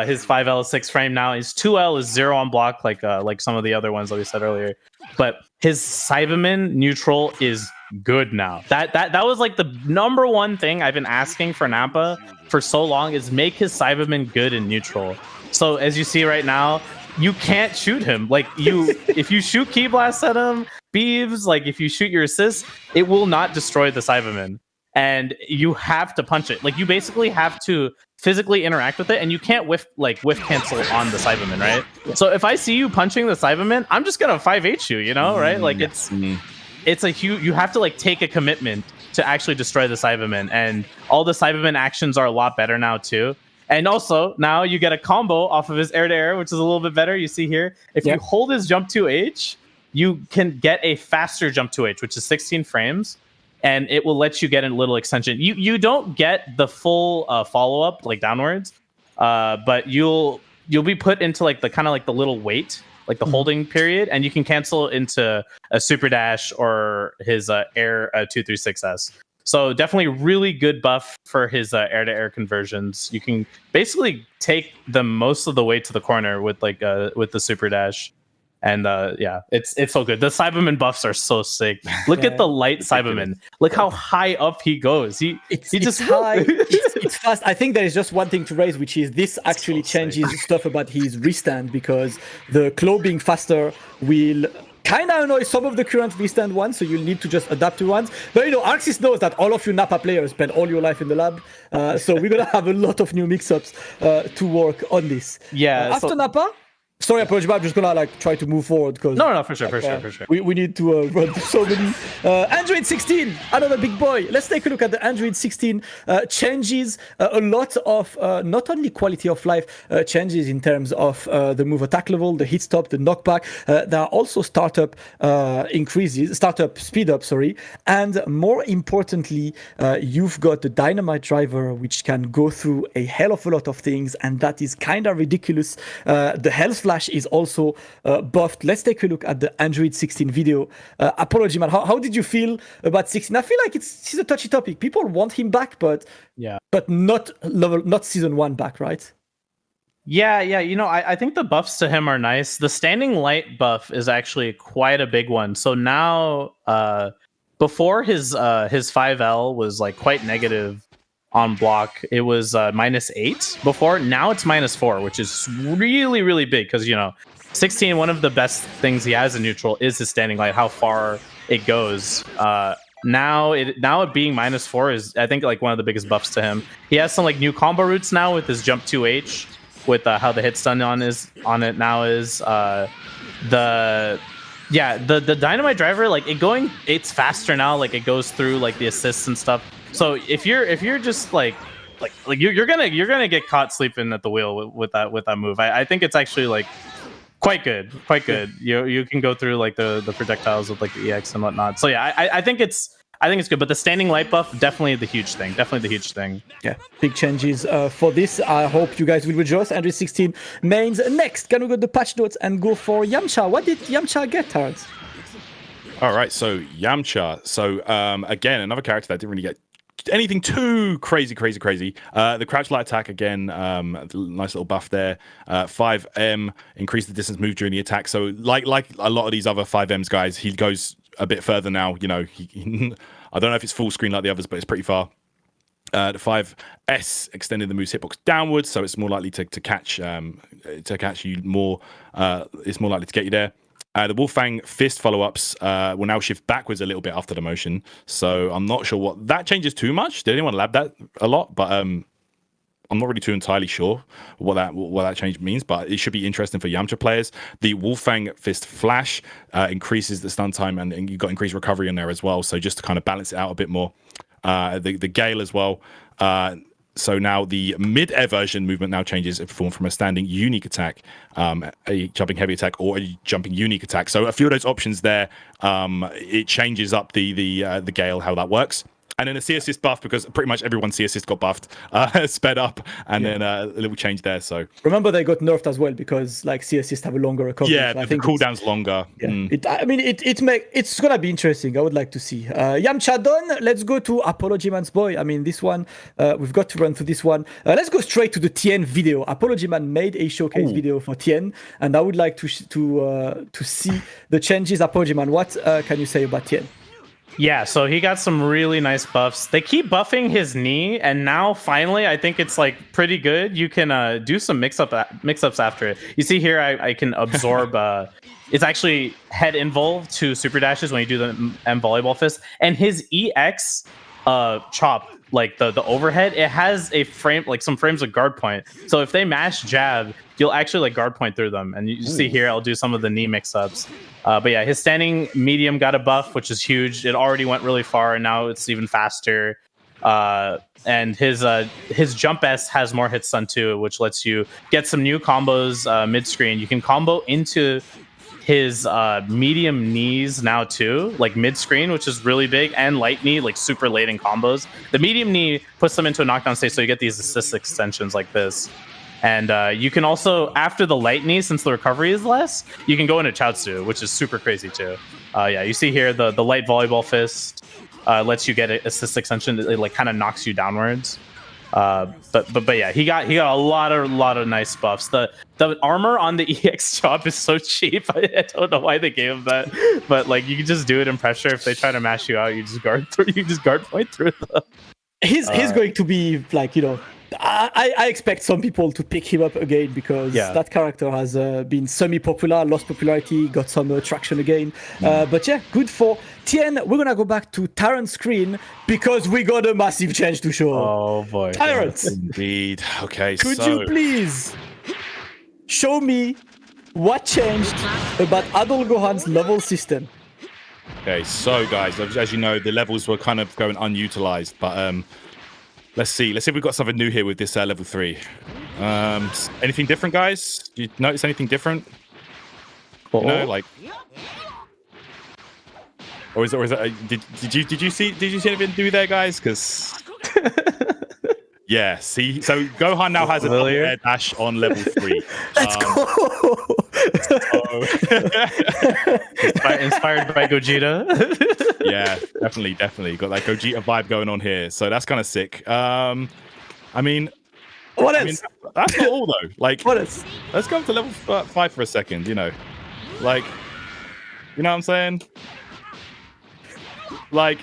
His 5L is 6 frame now. His 2L is 0 on block, like some of the other ones that we said earlier. But his Cyberman neutral is good now. That was like the number one thing I've been asking for Nappa for so long, is make his Cyberman good in neutral. So as you see right now, you can't shoot him. Like if you shoot Ki Blast at him, Beeves, like if you shoot your assist, it will not destroy the Cyberman. And you have to punch it. Like you basically have to physically interact with it, and you can't whiff cancel on the Cyberman, right? So if I see you punching the Cyberman, I'm just gonna 5H you, right? Like it's a huge. You have to like take a commitment to actually destroy the Cyberman, and all the Cyberman actions are a lot better now too. And also, now you get a combo off of his air-to-air, which is a little bit better. You see here, if you hold his jump 2H, you can get a faster jump 2H, which is 16 frames, and it will let you get a little extension. You don't get the full follow-up, like downwards, but you'll be put into like the kind of like the little wait, like the holding period, and you can cancel into a super dash or his air 236S. So definitely really good buff for his air-to-air conversions. You can basically take them most of the way to the corner with with the super dash, and it's so good. The Cyberman buffs are so sick. Look at the light Cyberman. Look how high up he goes. It's just high. It's fast. I think there is just one thing to raise, which is this actually changes stuff about his restand, because the claw being faster will kind of annoy some of the current restand ones, so you'll need to just adapt to ones. But Arxis knows that all of you Nappa players spend all your life in the lab, so we're gonna have a lot of new mix-ups to work on this. Yeah. After Nappa, sorry, Apology, I'm just gonna try to move forward, because no, for sure. We need to run so many. Android 16, another big boy. Let's take a look at the Android 16 changes. A lot of not only quality of life changes in terms of the move attack level, the hit stop, the knockback. There are also startup speed up, and more importantly, you've got the dynamite driver, which can go through a hell of a lot of things, and that is kind of ridiculous. The health flash is also buffed. Let's take a look at the Android 16 video. Apology, man. How did you feel about 16? I feel like it's a touchy topic. People want him back, but not season 1 back, right? Yeah. I think the buffs to him are nice. The standing light buff is actually quite a big one. So now, before his 5L was like quite negative on block, it was -8 before. Now it's -4, which is really, really big, because 16, one of the best things he has in neutral is his standing light, how far it goes. Now it being -4 is, I think, like one of the biggest buffs to him. He has some like new combo routes now with his jump 2H, with how the hit stun on it now is the dynamite driver, like it's faster now, like it goes through like the assists and stuff. So if you're just like you're gonna get caught sleeping at the wheel with that move. I think it's actually like quite good. You can go through like the projectiles with like the EX and whatnot. So yeah, I think it's good. But the standing light buff, definitely the huge thing. Yeah, big changes for this. I hope you guys will rejoice. Android 16 mains next. Can we go to the patch notes and go for Yamcha? What did Yamcha get, Terrence? All right, so Yamcha. So again, another character that didn't really get anything too crazy. The crouch light attack again, nice little buff there. 5M, increase the distance move during the attack. So like a lot of these other 5Ms guys, he goes a bit further now. I don't know if it's full screen like the others, but it's pretty far. The 5S extended the move's hitbox downwards, so it's more likely to catch you more. It's more likely to get you there. The Wolfang Fist follow-ups will now shift backwards a little bit after the motion. So I'm not sure what that changes too much. Did anyone lab that a lot? But I'm not really too entirely sure what that change means. But it should be interesting for Yamcha players. The Wolfang Fist Flash increases the stun time, and you've got increased recovery in there as well. So just to kind of balance it out a bit more. The Gale as well. So now the mid-air version movement now changes if performed from a standing unique attack, a jumping heavy attack, or a jumping unique attack. So a few of those options there, it changes up the Gale, how that works. And then the C assist buff, because pretty much everyone's C assist got buffed, sped up, and then a little change there. So remember, they got nerfed as well because like C assist have a longer recovery. Yeah, so I think the cooldown's longer. Yeah. It's gonna be interesting. I would like to see. Yamcha done. Let's go to Apology Man's boy. I mean, this one we've got to run through this one. Let's go straight to the Tien video. Apology Man made a showcase video for Tien, and I would like to see the changes. Apology Man, what can you say about Tien? Yeah, so he got some really nice buffs. They keep buffing his knee, and now finally, I think it's like pretty good. You can do some mix-ups after it. You see here, I can absorb. It's actually head invul to super dashes when you do the M volleyball fist, and his EX chop, like the overhead, it has a frame, like some frames of guard point. So if they mash jab, you'll actually like guard point through them. And you see here, I'll do some of the knee mix-ups. But yeah, his standing medium got a buff, which is huge. It already went really far, and now it's even faster. And his jump S has more hit stun too, which lets you get some new combos mid-screen. You can combo into his medium knees now too, like mid-screen, which is really big, and light knee, like super late in combos. The medium knee puts them into a knockdown state, so you get these assist extensions like this. And you can also, after the light knee, since the recovery is less, you can go into Chaozu, which is super crazy too. Yeah, you see here the light volleyball fist lets you get an assist extension. It like kind of knocks you downwards. But yeah, he got a lot of nice buffs. The armor on the EX chop is so cheap. I don't know why they gave him that, but like you can just do it in pressure. If they try to mash you out, you just guard point through them. He's going to be like, you know, I expect some people to pick him up again because that character has been semi-popular, lost popularity, got some traction again. But yeah, good for Tien. We're gonna go back to Tyrant's screen because we got a massive change to show. Oh boy, Tyrant! Indeed. Okay, could you please show me what changed about Adol Gohan's level system? Okay, so guys, as you know, the levels were kind of going unutilized, but let's see if we've got something new here with this level 3. Anything different, guys? Do you notice anything different? You know, like, or is it? Did you see anything new there, guys? Because yeah, see, so Gohan now has a double air dash on level 3. Let's go. Inspired by Gogeta. Yeah, definitely got that Gogeta vibe going on here. So that's kind of sick. I mean, that's not all though. Like, what is? Let's go up to level 5 for a second. You know, like, you know what I'm saying? Like.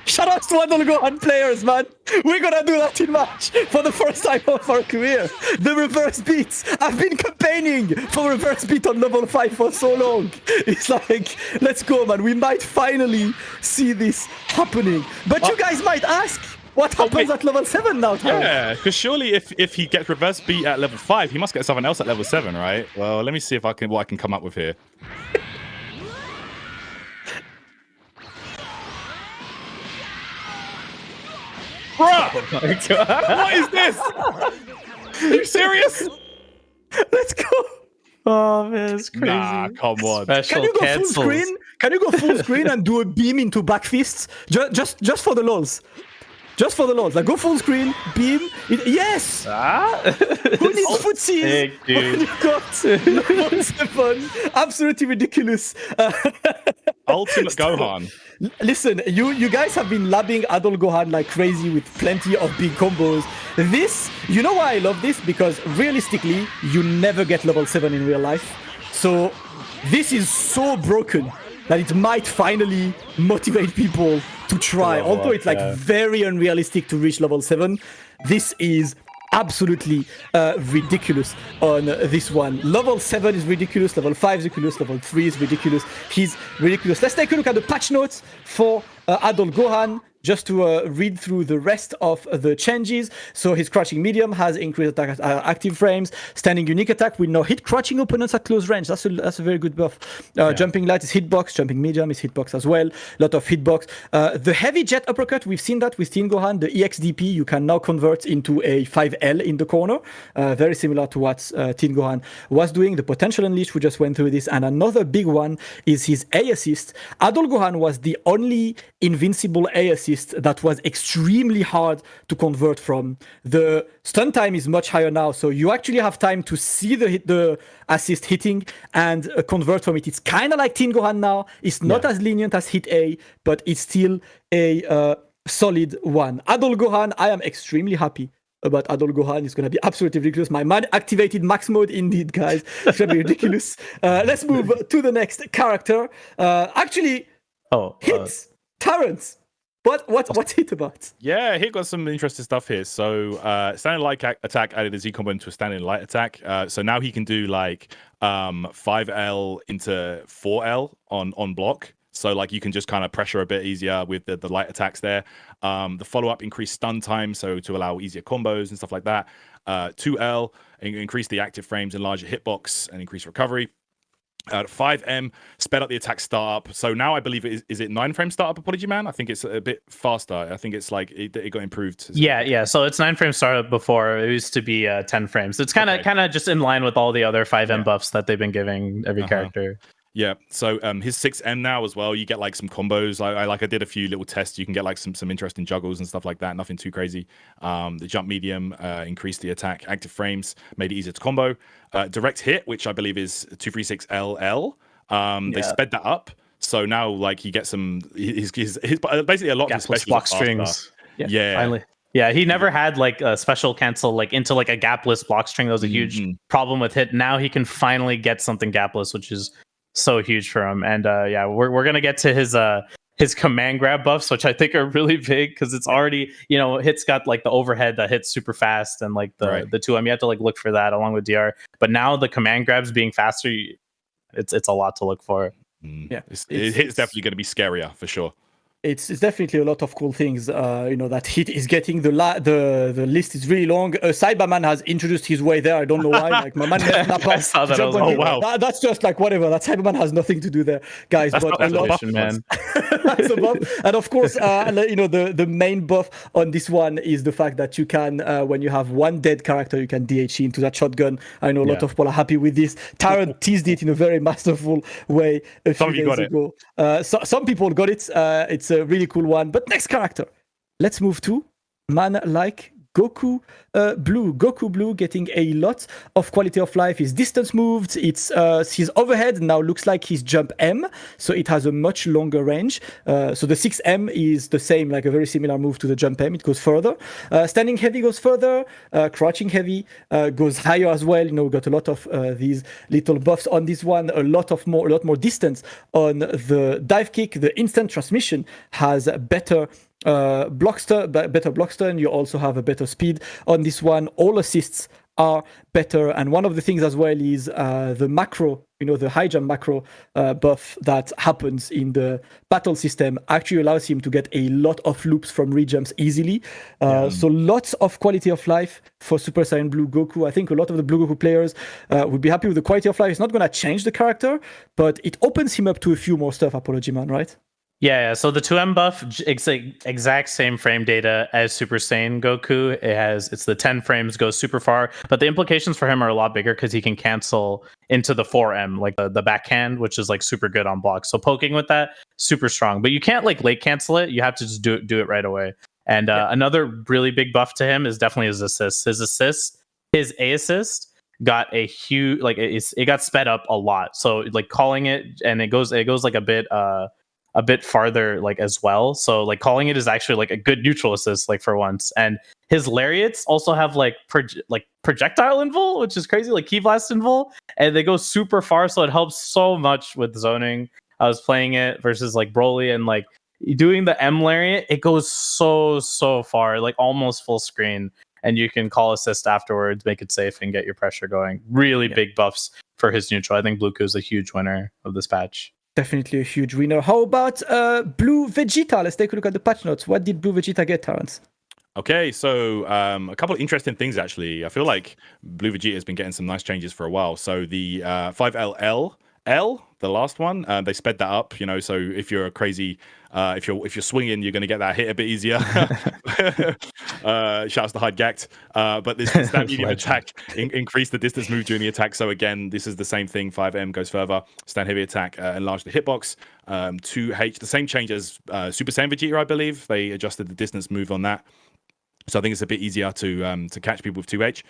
Shout out to Adol Gohan players, man. We're gonna do that in match for the first time of our career. The reverse beats. I've been campaigning for reverse beat on level 5 for so long. It's like, let's go, man. We might finally see this happening. But you guys might ask, what happens at level 7 now? Yeah, because surely if he gets reverse beat at level 5, he must get something else at level 7, right? Well, let me see if what I can come up with here. Bruh! Oh my God. What is this? Are you serious? Let's go. Oh man, it's crazy. Nah, come on. Special Can you go cancels. full screen? Can you go full screen and do a beam into back fists? Just for the lols. Just for the lols. Like, go full screen, beam. Yes! Who needs footsies? Dude. You got level 7. Absolutely ridiculous. Ultimate Gohan. Listen, you guys have been labbing Adol Gohan like crazy with plenty of big combos. This, you know why I love this? Because realistically, you never get level 7 in real life. So this is so broken that it might finally motivate people to try. Although it's like very unrealistic to reach level 7, this is absolutely ridiculous on this one. Level 7 is ridiculous, level 5 is ridiculous, level 3 is ridiculous. He's ridiculous. Let's take a look at the patch notes for Adult Gohan, just to read through the rest of the changes. So his crouching medium has increased attack active frames. Standing unique attack will now hit crouching opponents at close range. That's a very good buff. Jumping light is hitbox. Jumping medium is hitbox as well. Lot of hitbox. The heavy jet uppercut, we've seen that with Teen Gohan. The EXDP you can now convert into a 5L in the corner. Very similar to what Teen Gohan was doing. The potential unleash, we just went through this. And another big one is his A assist. Adult Gohan was the only invincible A assist that was extremely hard to convert from. The stun time is much higher now, so you actually have time to see the assist hitting and convert from it. It's kind of like Teen Gohan now. It's not as lenient as Hit A, but it's still a solid one. Adult Gohan, I am extremely happy about Adult Gohan. It's going to be absolutely ridiculous. My man activated max mode indeed, guys. It's going to be ridiculous. Let's move to the next character. Hits. Terrence. What's Hit about? Yeah, Hit got some interesting stuff here. So standing light attack added a Z combo into a standing light attack. So now he can do like 5L into 4L on block. So like you can just kind of pressure a bit easier with the light attacks there. The follow-up increased stun time, so to allow easier combos and stuff like that. 2L, increase the active frames, enlarge your hitbox, and increase recovery. 5M, sped up the attack startup. So now I believe is it 9-frame startup, Apology Man? I think it's a bit faster. I think it's like it got improved. Yeah. So it's 9-frame startup before. It used to be 10 frames. It's kind of just in line with all the other 5M buffs that they've been giving every character. Yeah, so his 6M now as well, you get like some combos. I did a few little tests. You can get like some interesting juggles and stuff like that. Nothing too crazy. The jump medium increased the attack active frames, made it easier to combo. Direct hit, which I believe is 236LL. They sped that up, so now like he gets some. His basically a lot of his special block strings. Yeah, finally. Yeah, he never had like a special cancel like into like a gapless block string. That was a huge problem with Hit. Now he can finally get something gapless, which is so huge for him. And we're gonna get to his command grab buffs, which I think are really big because it's already, Hit's got like the overhead that hits super fast and like the 2M. You have to like look for that along with DR. But now the command grabs being faster, it's a lot to look for. Yeah, it's definitely going to be scarier for sure. It's definitely a lot of cool things. That Hit is getting the list is really long. Cyberman has introduced his way there. I don't know why. Like my man, I saw that. Wow. That's just like whatever. That Cyberman has nothing to do there, guys. That's but a lot, man. That's a buff. And of course, the main buff on this one is the fact that you can, when you have one dead character, you can DH into that shotgun. I know a lot of people are happy with this. Taran teased it in a very masterful way a few days ago. Some people got it. It's a really cool one. But next character, let's move to man like Goku Blue. Goku Blue getting a lot of quality of life. His distance moved. It's his overhead now looks like his jump M, so it has a much longer range. So the 6M is the same, like a very similar move to the jump M. It goes further. Standing heavy goes further. Crouching heavy goes higher as well. We got a lot of these little buffs on this one. A lot more distance on the dive kick. The instant transmission has better better block stun. You also have a better speed on this one. All assists are better, and one of the things as well is the macro, the high jump macro buff that happens in the battle system actually allows him to get a lot of loops from rejumps easily. So lots of quality of life for Super Saiyan Blue Goku. I think a lot of the Blue Goku players would be happy with the quality of life. It's not going to change the character, but it opens him up to a few more stuff, Apology Man, right? Yeah. So the 2M buff, exact same frame data as Super Saiyan Goku. It's the 10 frames, goes super far, but the implications for him are a lot bigger because he can cancel into the 4M, like the backhand, which is like super good on blocks. So poking with that, super strong. But you can't like late cancel it. You have to just do it right away. And another really big buff to him is definitely his assists. His A assist got a huge it got sped up a lot. So like calling it, and it goes like a bit farther like as well. So like calling it is actually like a good neutral assist like for once. And his lariats also have like projectile invul, which is crazy, like key blast invul, and they go super far, so it helps so much with zoning. I was playing it versus like Broly, and like doing the M lariat, it goes so far, like almost full screen. and you can call assist afterwards, make it safe, and get your pressure going. Really big buffs for his neutral. I think Blue is a huge winner of this patch. Definitely a huge winner. How about Blue Vegeta? Let's take a look at the patch notes. What did Blue Vegeta get, Terrence? Okay, so a couple of interesting things, actually. I feel like Blue Vegeta has been getting some nice changes for a while. So the 5LL, the last one, they sped that up, you know, so if you're a crazy, if you're swinging, you're going to get that hit a bit easier. Shouts to Hyde Gact. But this stand medium attack increased the distance move during the attack. So again, this is the same thing. 5M goes further. Stand heavy attack, enlarge the hitbox. 2H, the same change as Super Saiyan Vegeta, I believe. They adjusted the distance move on that. So I think it's a bit easier to catch people with 2H.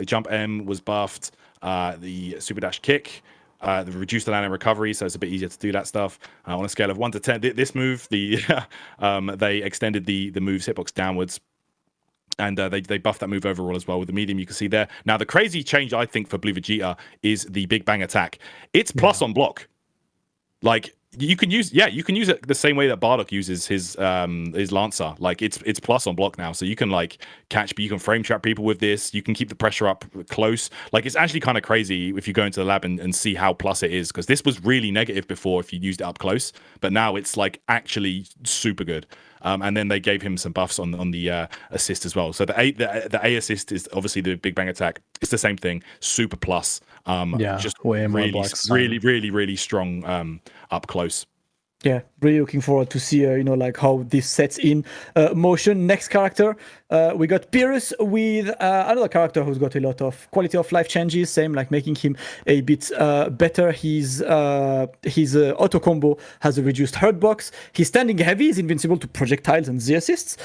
Jump M was buffed. The Super Dash Kick, the reduced landing recovery, so it's a bit easier to do that stuff. On a scale of 1 to 10, this move, they extended the move's hitbox downwards. And they buffed that move overall as well with the medium, you can see there. Now, the crazy change, I think, for Blue Vegeta is the Big Bang attack. It's plus on block. Like, you can use it the same way that Bardock uses his Lancer. Like it's plus on block now, so you can like you can frame trap people with this. You can keep the pressure up close. Like it's actually kind of crazy if you go into the lab and see how plus it is, because this was really negative before if you used it up close, but now it's like actually super good. And then they gave him some buffs on the assist as well. So the A assist is obviously the Big Bang attack. It's the same thing, super plus. Just way more really strong up close. Yeah, really looking forward to see, like how this sets in motion. Next character, we got Beerus with another character who's got a lot of quality of life changes, same like making him a bit better. His auto combo has a reduced hurt box. His standing heavy is invincible to projectiles and Z assists.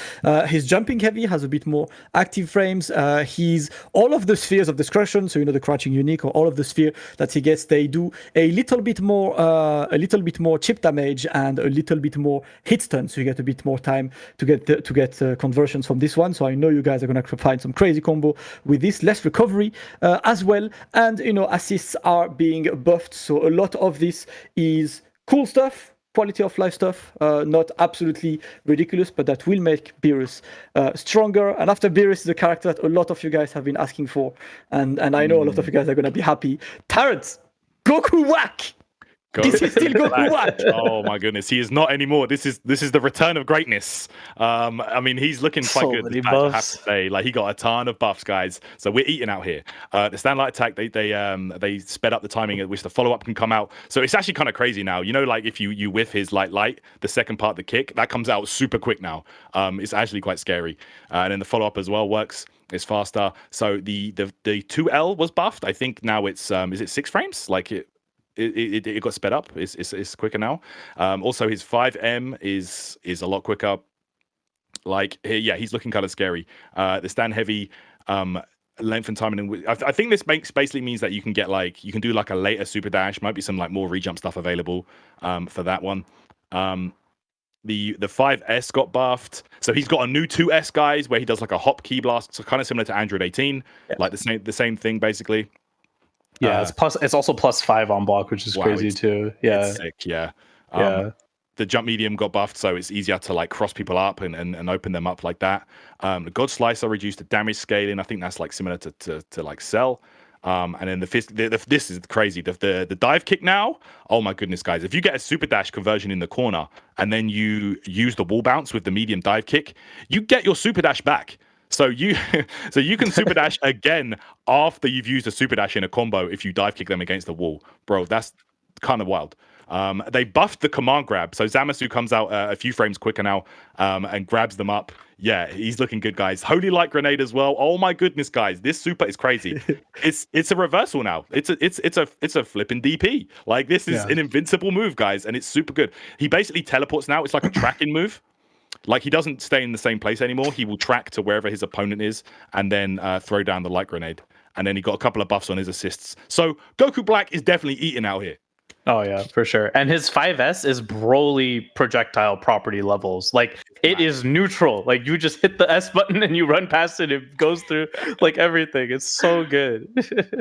His jumping heavy has a bit more active frames. All of the spheres of discretion, so the crouching unique or all of the sphere that he gets, they do a little bit more chip damage and a little bit more hit stun, so you get a bit more time to get conversions from this one. So I know you guys are gonna find some crazy combo with this. Less recovery as well, and assists are being buffed. So a lot of this is cool stuff, quality of life stuff, not absolutely ridiculous, but that will make Beerus stronger. And after Beerus is a character that a lot of you guys have been asking for, and I know a lot of you guys are gonna be happy. Terrence, Goku Whack. This is still Goku Whack. Oh my goodness, he is not anymore. This is the return of greatness. I mean, he's looking quite good. I have to say, like he got a ton of buffs, guys. So we're eating out here. The stand light attack, they sped up the timing at which the follow up can come out. So it's actually kind of crazy now. Like if you whiff his light, the second part of the kick that comes out super quick now. It's actually quite scary. And then the follow up as well works. It's faster. So the 2L was buffed. I think now it's is it 6 frames? Like it got sped up. It's quicker now. Also, his 5M is a lot quicker. Like he's looking kind of scary. The stand heavy length and timing. I think this basically means that you can do like a later super dash. Might be some like more rejump stuff available for that one. The 5S got buffed, so he's got a new 2S, guys, where he does like a hop key blast, so kind of similar to Android 18, like the same thing basically. Yeah, it's also +5 on block, which is crazy too. Yeah, it's sick. Yeah. The jump medium got buffed, so it's easier to like cross people up and open them up like that. The God Slicer reduced the damage scaling. I think that's like similar to like Cell. And then this is crazy. The dive kick now. Oh my goodness, guys! If you get a super dash conversion in the corner and then you use the wall bounce with the medium dive kick, you get your super dash back. So you can super dash again after you've used a super dash in a combo if you dive kick them against the wall, bro. That's kind of wild. They buffed the command grab, so Zamasu comes out a few frames quicker now and grabs them up. Yeah, he's looking good, guys. Holy Light Grenade as well. Oh my goodness, guys, this super is crazy. It's a reversal now. It's a flipping DP. Like this is an invincible move, guys, and it's super good. He basically teleports now. It's like a tracking move. Like he doesn't stay in the same place anymore. He will track to wherever his opponent is and then throw down the light grenade. And then he got a couple of buffs on his assists. So Goku Black is definitely eating out here. Oh yeah, for sure. And his 5S is Broly projectile property levels. Like it is neutral. Like you just hit the S button and you run past it. It goes through like everything. It's so good.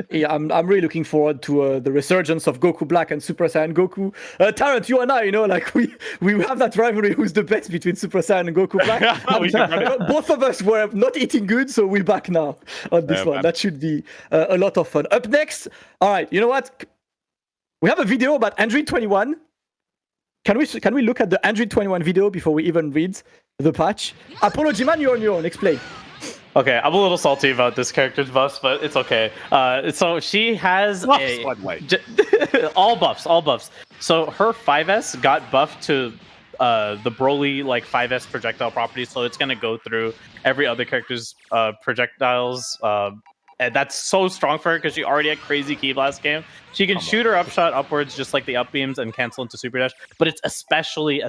Yeah, I'm really looking forward to the resurgence of Goku Black and Super Saiyan Goku. Tarrant, you and I, like we have that rivalry who's the best between Super Saiyan and Goku Black. Both of us were not eating good, so we're back now on this one. Man. That should be a lot of fun. Up next, all right, you know what? We have a video about Android 21. Can we look at the Android 21 video before we even read the patch? Apology man, you're on your own. Explain. Okay, I'm a little salty about this character's buffs, but it's okay. So she has all buffs. So her 5S got buffed to the Broly like 5S projectile property, so it's gonna go through every other character's projectiles. And that's so strong for her because she already had crazy Ki Blast game. She can shoot her upshot upwards just like the up beams and cancel into super dash, but it's especially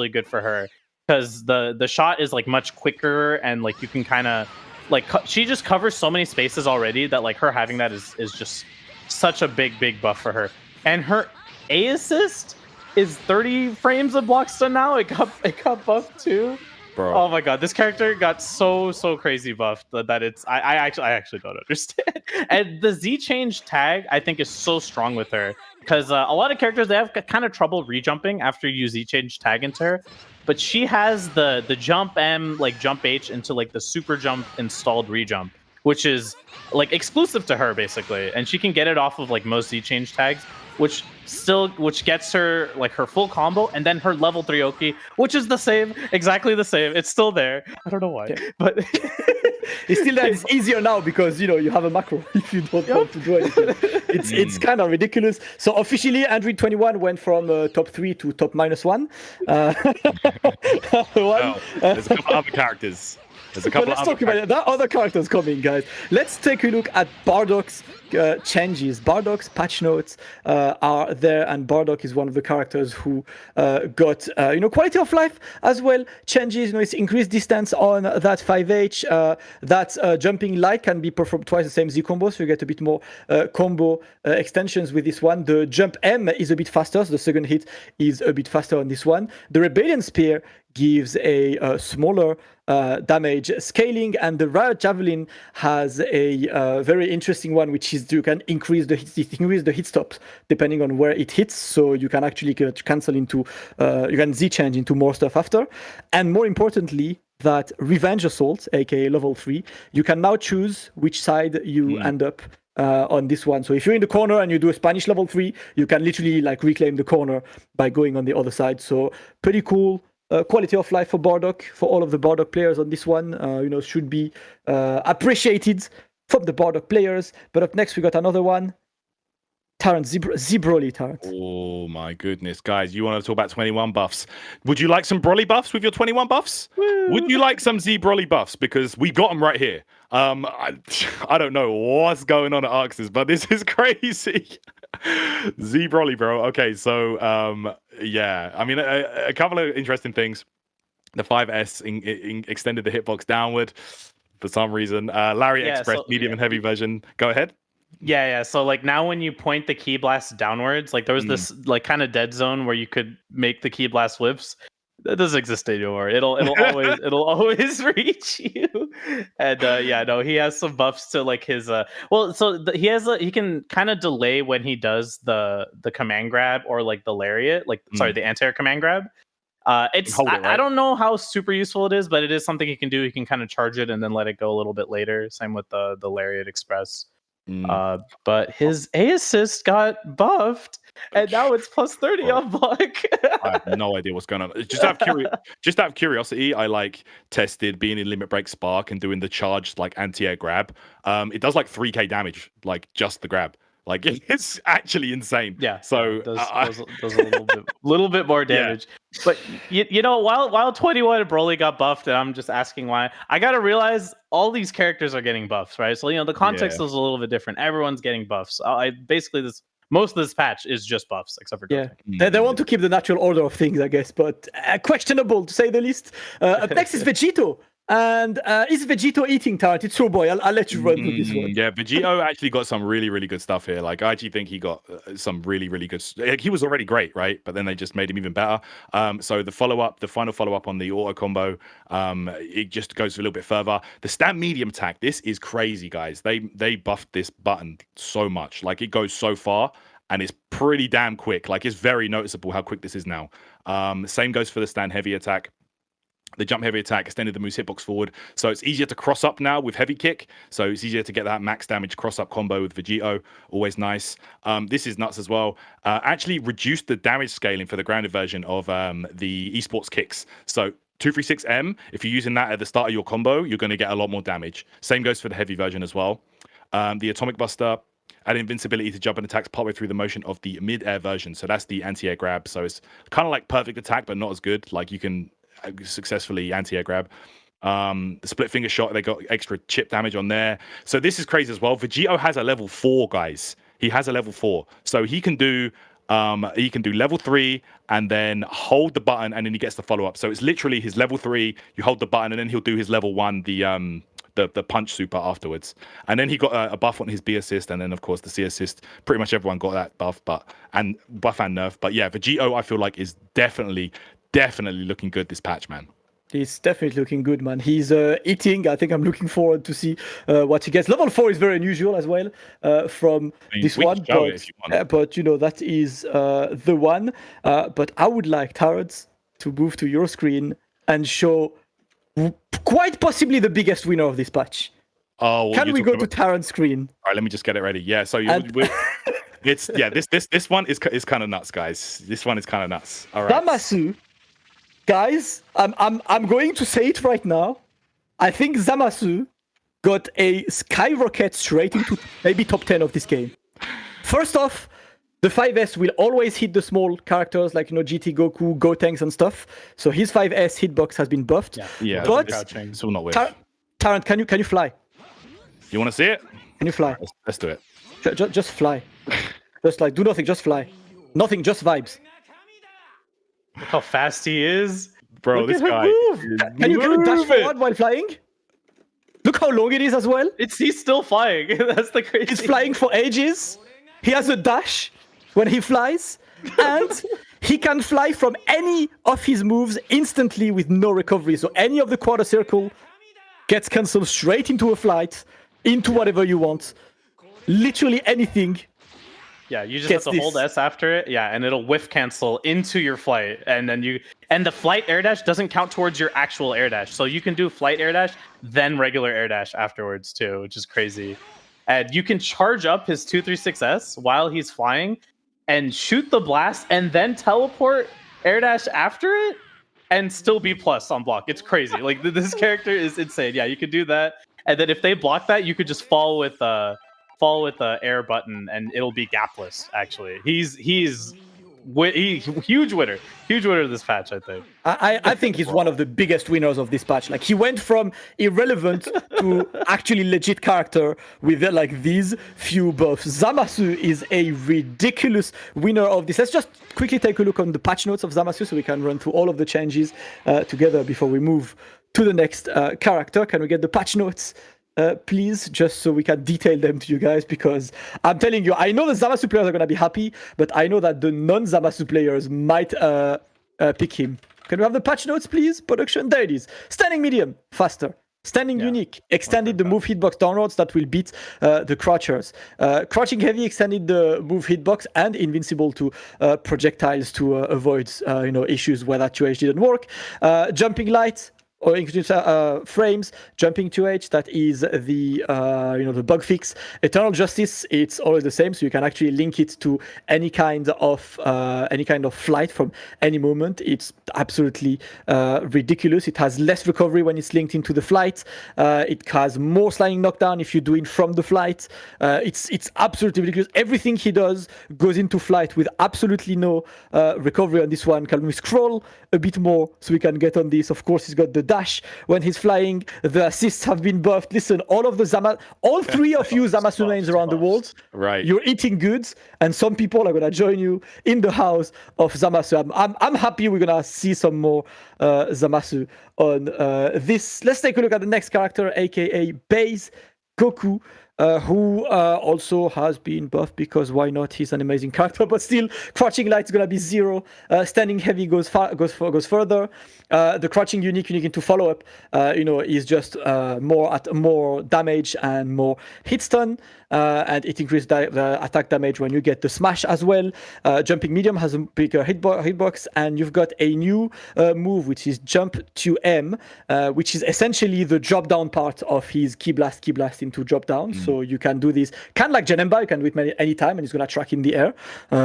good for her because the shot is like much quicker and like you can kind of like she just covers so many spaces already that like her having that is just such a big buff for her. And her A assist is 30 frames of block stun now. It got buffed too. Bro. Oh my god, this character got so crazy buffed that it's I actually don't understand. And the Z change tag I think is so strong with her because a lot of characters they have kind of trouble rejumping after you Z change tag into her, but she has the jump M like jump H into like the super jump installed rejump, which is like exclusive to her basically, and she can get it off of like most Z change tags, which gets her like her full combo, and then her level 3 Oki, which is the same, exactly the same. It's still there. I don't know why, but it's still there. It's easier now because you have a macro if you don't want to do anything. It's kind of ridiculous. So officially, Android 21 went from top 3 to top -1. There's a couple other characters. Let's talk about it. There are other characters coming, guys. Let's take a look at Bardock's changes. Bardock's patch notes are there, and Bardock is one of the characters who got quality of life as well. Changes, it's increased distance on that 5H. That jumping light can be performed twice the same Z combo, so you get a bit more combo extensions with this one. The jump M is a bit faster, so the second hit is a bit faster on this one. The Rebellion Spear gives a smaller damage scaling, and the Riot Javelin has a very interesting one, which is you can increase the hit stops depending on where it hits, so you can actually cancel into you can Z change into more stuff after. And more importantly, that Revenge Assault, aka level 3, you can now choose which side you end up on this one. So if you're in the corner and you do a Spanish level 3, you can literally like reclaim the corner by going on the other side. So pretty cool. Quality of life for Bardock, for all of the Bardock players on this one, should be appreciated from the Bardock players. But up next, we got another one. Tarrant, Z-Broly, Tarrant. Oh my goodness, guys, you want to talk about 21 buffs? Would you like some Broly buffs with your 21 buffs? Woo. Would you like some Z-Broly buffs? Because we got them right here. I don't know what's going on at Arx's, but this is crazy. Z-Broly, bro. Okay, so yeah, I mean, a couple of interesting things. The 5S extended the hitbox downward for some reason. Lariat Express, medium and heavy version. Go ahead. Yeah. So like now when you point the Ki Blast downwards, like there was this like kind of dead zone where you could make the Ki Blast whips. That doesn't exist anymore. It'll always reach you. And he has some buffs to like his he can kind of delay when he does the command grab or like the lariat, the anti-air command grab. I don't know how super useful it is, but it is something he can do. He can kind of charge it and then let it go a little bit later. Same with the Lariat Express. But his A assist got buffed, and now it's plus 30 on block. I have no idea what's going on. Just out of curiosity, I tested being in Limit Break Spark and doing the charged anti-air grab. It does 3k damage, just the grab. It's actually insane. Yeah. So it does a little bit more damage. Yeah. But while 21 Broly got buffed, and I'm just asking why, I gotta realize all these characters are getting buffs, right? So the context is a little bit different. Everyone's getting buffs. Most of this patch is just buffs, except for They want to keep the natural order of things, I guess, but questionable to say the least. Up next is Vegito. And is Vegito eating, Tarrant? It's your boy. I'll let you run through this one. Yeah, Vegito actually got some really, really good stuff here. Like, I actually think he got some really, really good. Like, he was already great, right? But then they just made him even better. So the final follow up on the auto combo, it just goes a little bit further. The stand medium attack. This is crazy, guys. They buffed this button so much. Like, it goes so far. And it's pretty damn quick. Like, it's very noticeable how quick this is now. Same goes for the stand heavy attack. The jump heavy attack extended the move's hitbox forward. So it's easier to cross up now with heavy kick. So it's easier to get that max damage cross up combo with Vegito. Always nice. This is nuts as well. Actually reduced the damage scaling for the grounded version of the esports kicks. So 236M, if you're using that at the start of your combo, you're going to get a lot more damage. Same goes for the heavy version as well. The Atomic Buster add invincibility to jump and attacks partway through the motion of the mid-air version. So that's the anti-air grab. So it's kind of like perfect attack, but not as good. Like, you can successfully anti-air grab. The split finger shot, they got extra chip damage on there. So this is crazy as well. Vegito has a level 4, guys. He has a level 4. So he can do level 3 and then hold the button, and then he gets the follow-up. So it's literally his level 3, you hold the button, and then he'll do his level 1, the punch super afterwards. And then he got a buff on his B assist, and then of course the C assist. Pretty much everyone got that buff, and nerf. But yeah, Vegito I feel like is definitely looking good this patch, man. He's definitely looking good, man. He's eating. I think I'm looking forward to see what he gets. Level 4 is very unusual as well from this one. But you know, that is the one. But I would like Tarrant to move to your screen and show quite possibly the biggest winner of this patch. Oh, can we go to Tarrant's screen? All right, let me just get it ready. Yeah, so this one is kind of nuts, guys. This one is kind of nuts. All right. Zamasu, guys, I'm going to say it right now. I think Zamasu got a skyrocket straight into maybe top 10 of this game. First off, the 5S will always hit the small characters like, you know, GT, Goku, Gotenks and stuff. So his 5S hitbox has been buffed. Yeah. But it's all not weird. Tarrant, can you fly? You want to see it? Can you fly? Let's do it. Just fly. Just like do nothing, just fly. Nothing, just vibes. Look how fast he is. Bro, this guy. Can you dash forward while flying? Look how long it is as well. He's still flying. That's the crazy. He's flying for ages. He has a dash when he flies, and he can fly from any of his moves instantly with no recovery. So any of the quarter circle gets cancelled straight into a flight, into whatever you want. Literally anything. Yeah, you just have to hold S after it. Yeah, and it'll whiff cancel into your flight, and then the flight air dash doesn't count towards your actual air dash. So you can do flight air dash, then regular air dash afterwards too, which is crazy. And you can charge up his 236S while he's flying and shoot the blast and then teleport air dash after it and still be plus on block. It's crazy. Like, this character is insane. Yeah, you could do that. And then if they block that, you could just fall with the air button and it'll be gapless, actually. He's huge winner of this patch, I think. I think he's one of the biggest winners of this patch. Like, he went from irrelevant to actually legit character with like these few buffs. Zamasu is a ridiculous winner of this. Let's just quickly take a look on the patch notes of Zamasu so we can run through all of the changes together before we move to the next character. Can we get the patch notes? Please, just so we can detail them to you guys, because I'm telling you, I know the Zamasu players are going to be happy, but I know that the non-Zamasu players might pick him. Can we have the patch notes, please? Production, there it is. Standing medium, faster. Standing unique, extended the move hitbox downwards, that will beat the crouchers. Crouching heavy extended the move hitbox and invincible to projectiles to avoid issues where that 2H didn't work. Jumping light, or including frames, jumping 2H, that is the the bug fix. Eternal Justice, it's always the same, so you can actually link it to any kind of flight from any moment. It's absolutely ridiculous. It has less recovery when it's linked into the flight. It has more sliding knockdown if you're doing from the flight. It's absolutely ridiculous. Everything he does goes into flight with absolutely no recovery on this one. Can we scroll a bit more so we can get on this? Of course, he's got the dash when he's flying. The assists have been buffed. Listen, all three of you Zamasu names around the world, right? You're eating goods, and some people are gonna join you in the house of Zamasu. I'm happy we're gonna see some more Zamasu on this. Let's take a look at the next character, aka Base Goku. Who also has been buffed, because why not? He's an amazing character, but still, crouching light is gonna be 0. Standing heavy goes further. The crouching unique into follow up, is just more damage and more hit stun, and it increases the attack damage when you get the smash as well. Jumping medium has a bigger hitbox, and you've got a new move which is jump to M, which is essentially the drop down part of his key blast into drop down. So you can do this kind of like Janemba, you can do it any time, and it's gonna track in the air,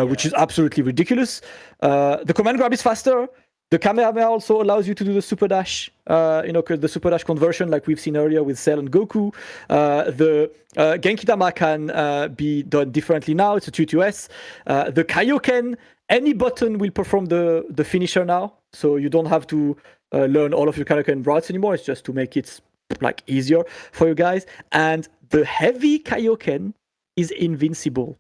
which is absolutely ridiculous. The command grab is faster. The Kamehameha also allows you to do the super dash, the super dash conversion like we've seen earlier with Cell and Goku. The Genkidama can be done differently now. It's a 2-2-S. The Kaioken, any button will perform the finisher now, so you don't have to learn all of your Kaioken routes anymore. It's just to make it like easier for you guys. And the heavy Kaioken is invincible,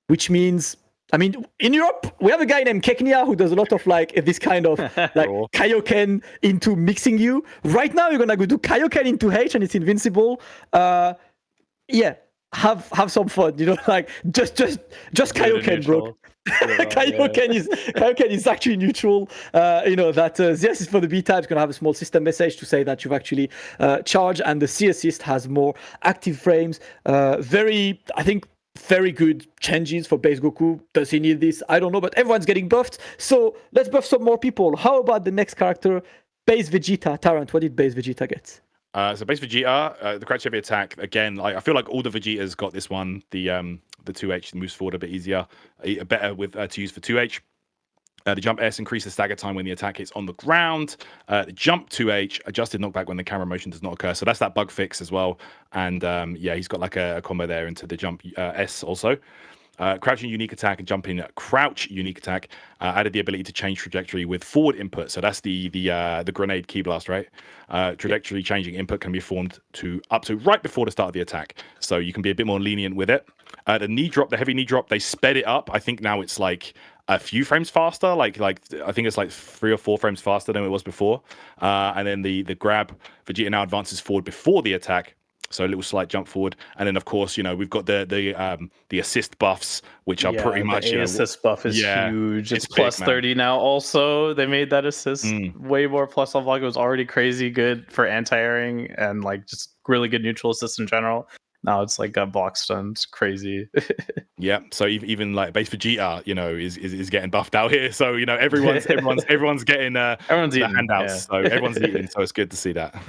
which means, I mean, in Europe, we have a guy named Keknia who does a lot of like this kind of like cool. Kaioken into mixing you. Right now, you're gonna go do Kaioken into H and it's invincible. Have some fun, like just Kaioken, bro. Kaioken is actually neutral. That Z assist for the B type is going to have a small system message to say that you've actually charged, and the C assist has more active frames. Very good changes for Base Goku. Does he need this? I don't know, but everyone's getting buffed. So let's buff some more people. How about the next character, Base Vegeta? Tarrant, what did Base Vegeta get? So Base Vegeta, the crouch heavy attack, again, I feel like all the Vegetas got this one. The 2H moves forward a bit easier, better with to use for 2H. The jump S increases stagger time when the attack hits on the ground. The jump 2H, adjusted knockback when the camera motion does not occur. So that's that bug fix as well. And he's got like a combo there into the jump S also. Crouching unique attack and jumping crouch unique attack added the ability to change trajectory with forward input. So that's the grenade key blast, right? Trajectory changing input can be formed up to right before the start of the attack. So you can be a bit more lenient with it. The heavy knee drop, they sped it up. I think now it's like a few frames faster, like I think it's like 3 or 4 frames faster than it was before. And then the grab, Vegeta now advances forward before the attack, so a little slight jump forward. And then of course, we've got the assist buffs, which are pretty much the assist buff is huge. It's plus big, 30 now. Also, they made that assist way more plus level. Like it was already crazy good for anti-airing and like just really good neutral assist in general. Now it's like got block stuns, crazy. Yeah, so even like Base Vegeta, is getting buffed out here. So everyone's getting everyone's eating handouts. Yeah. So everyone's eating. So it's good to see that.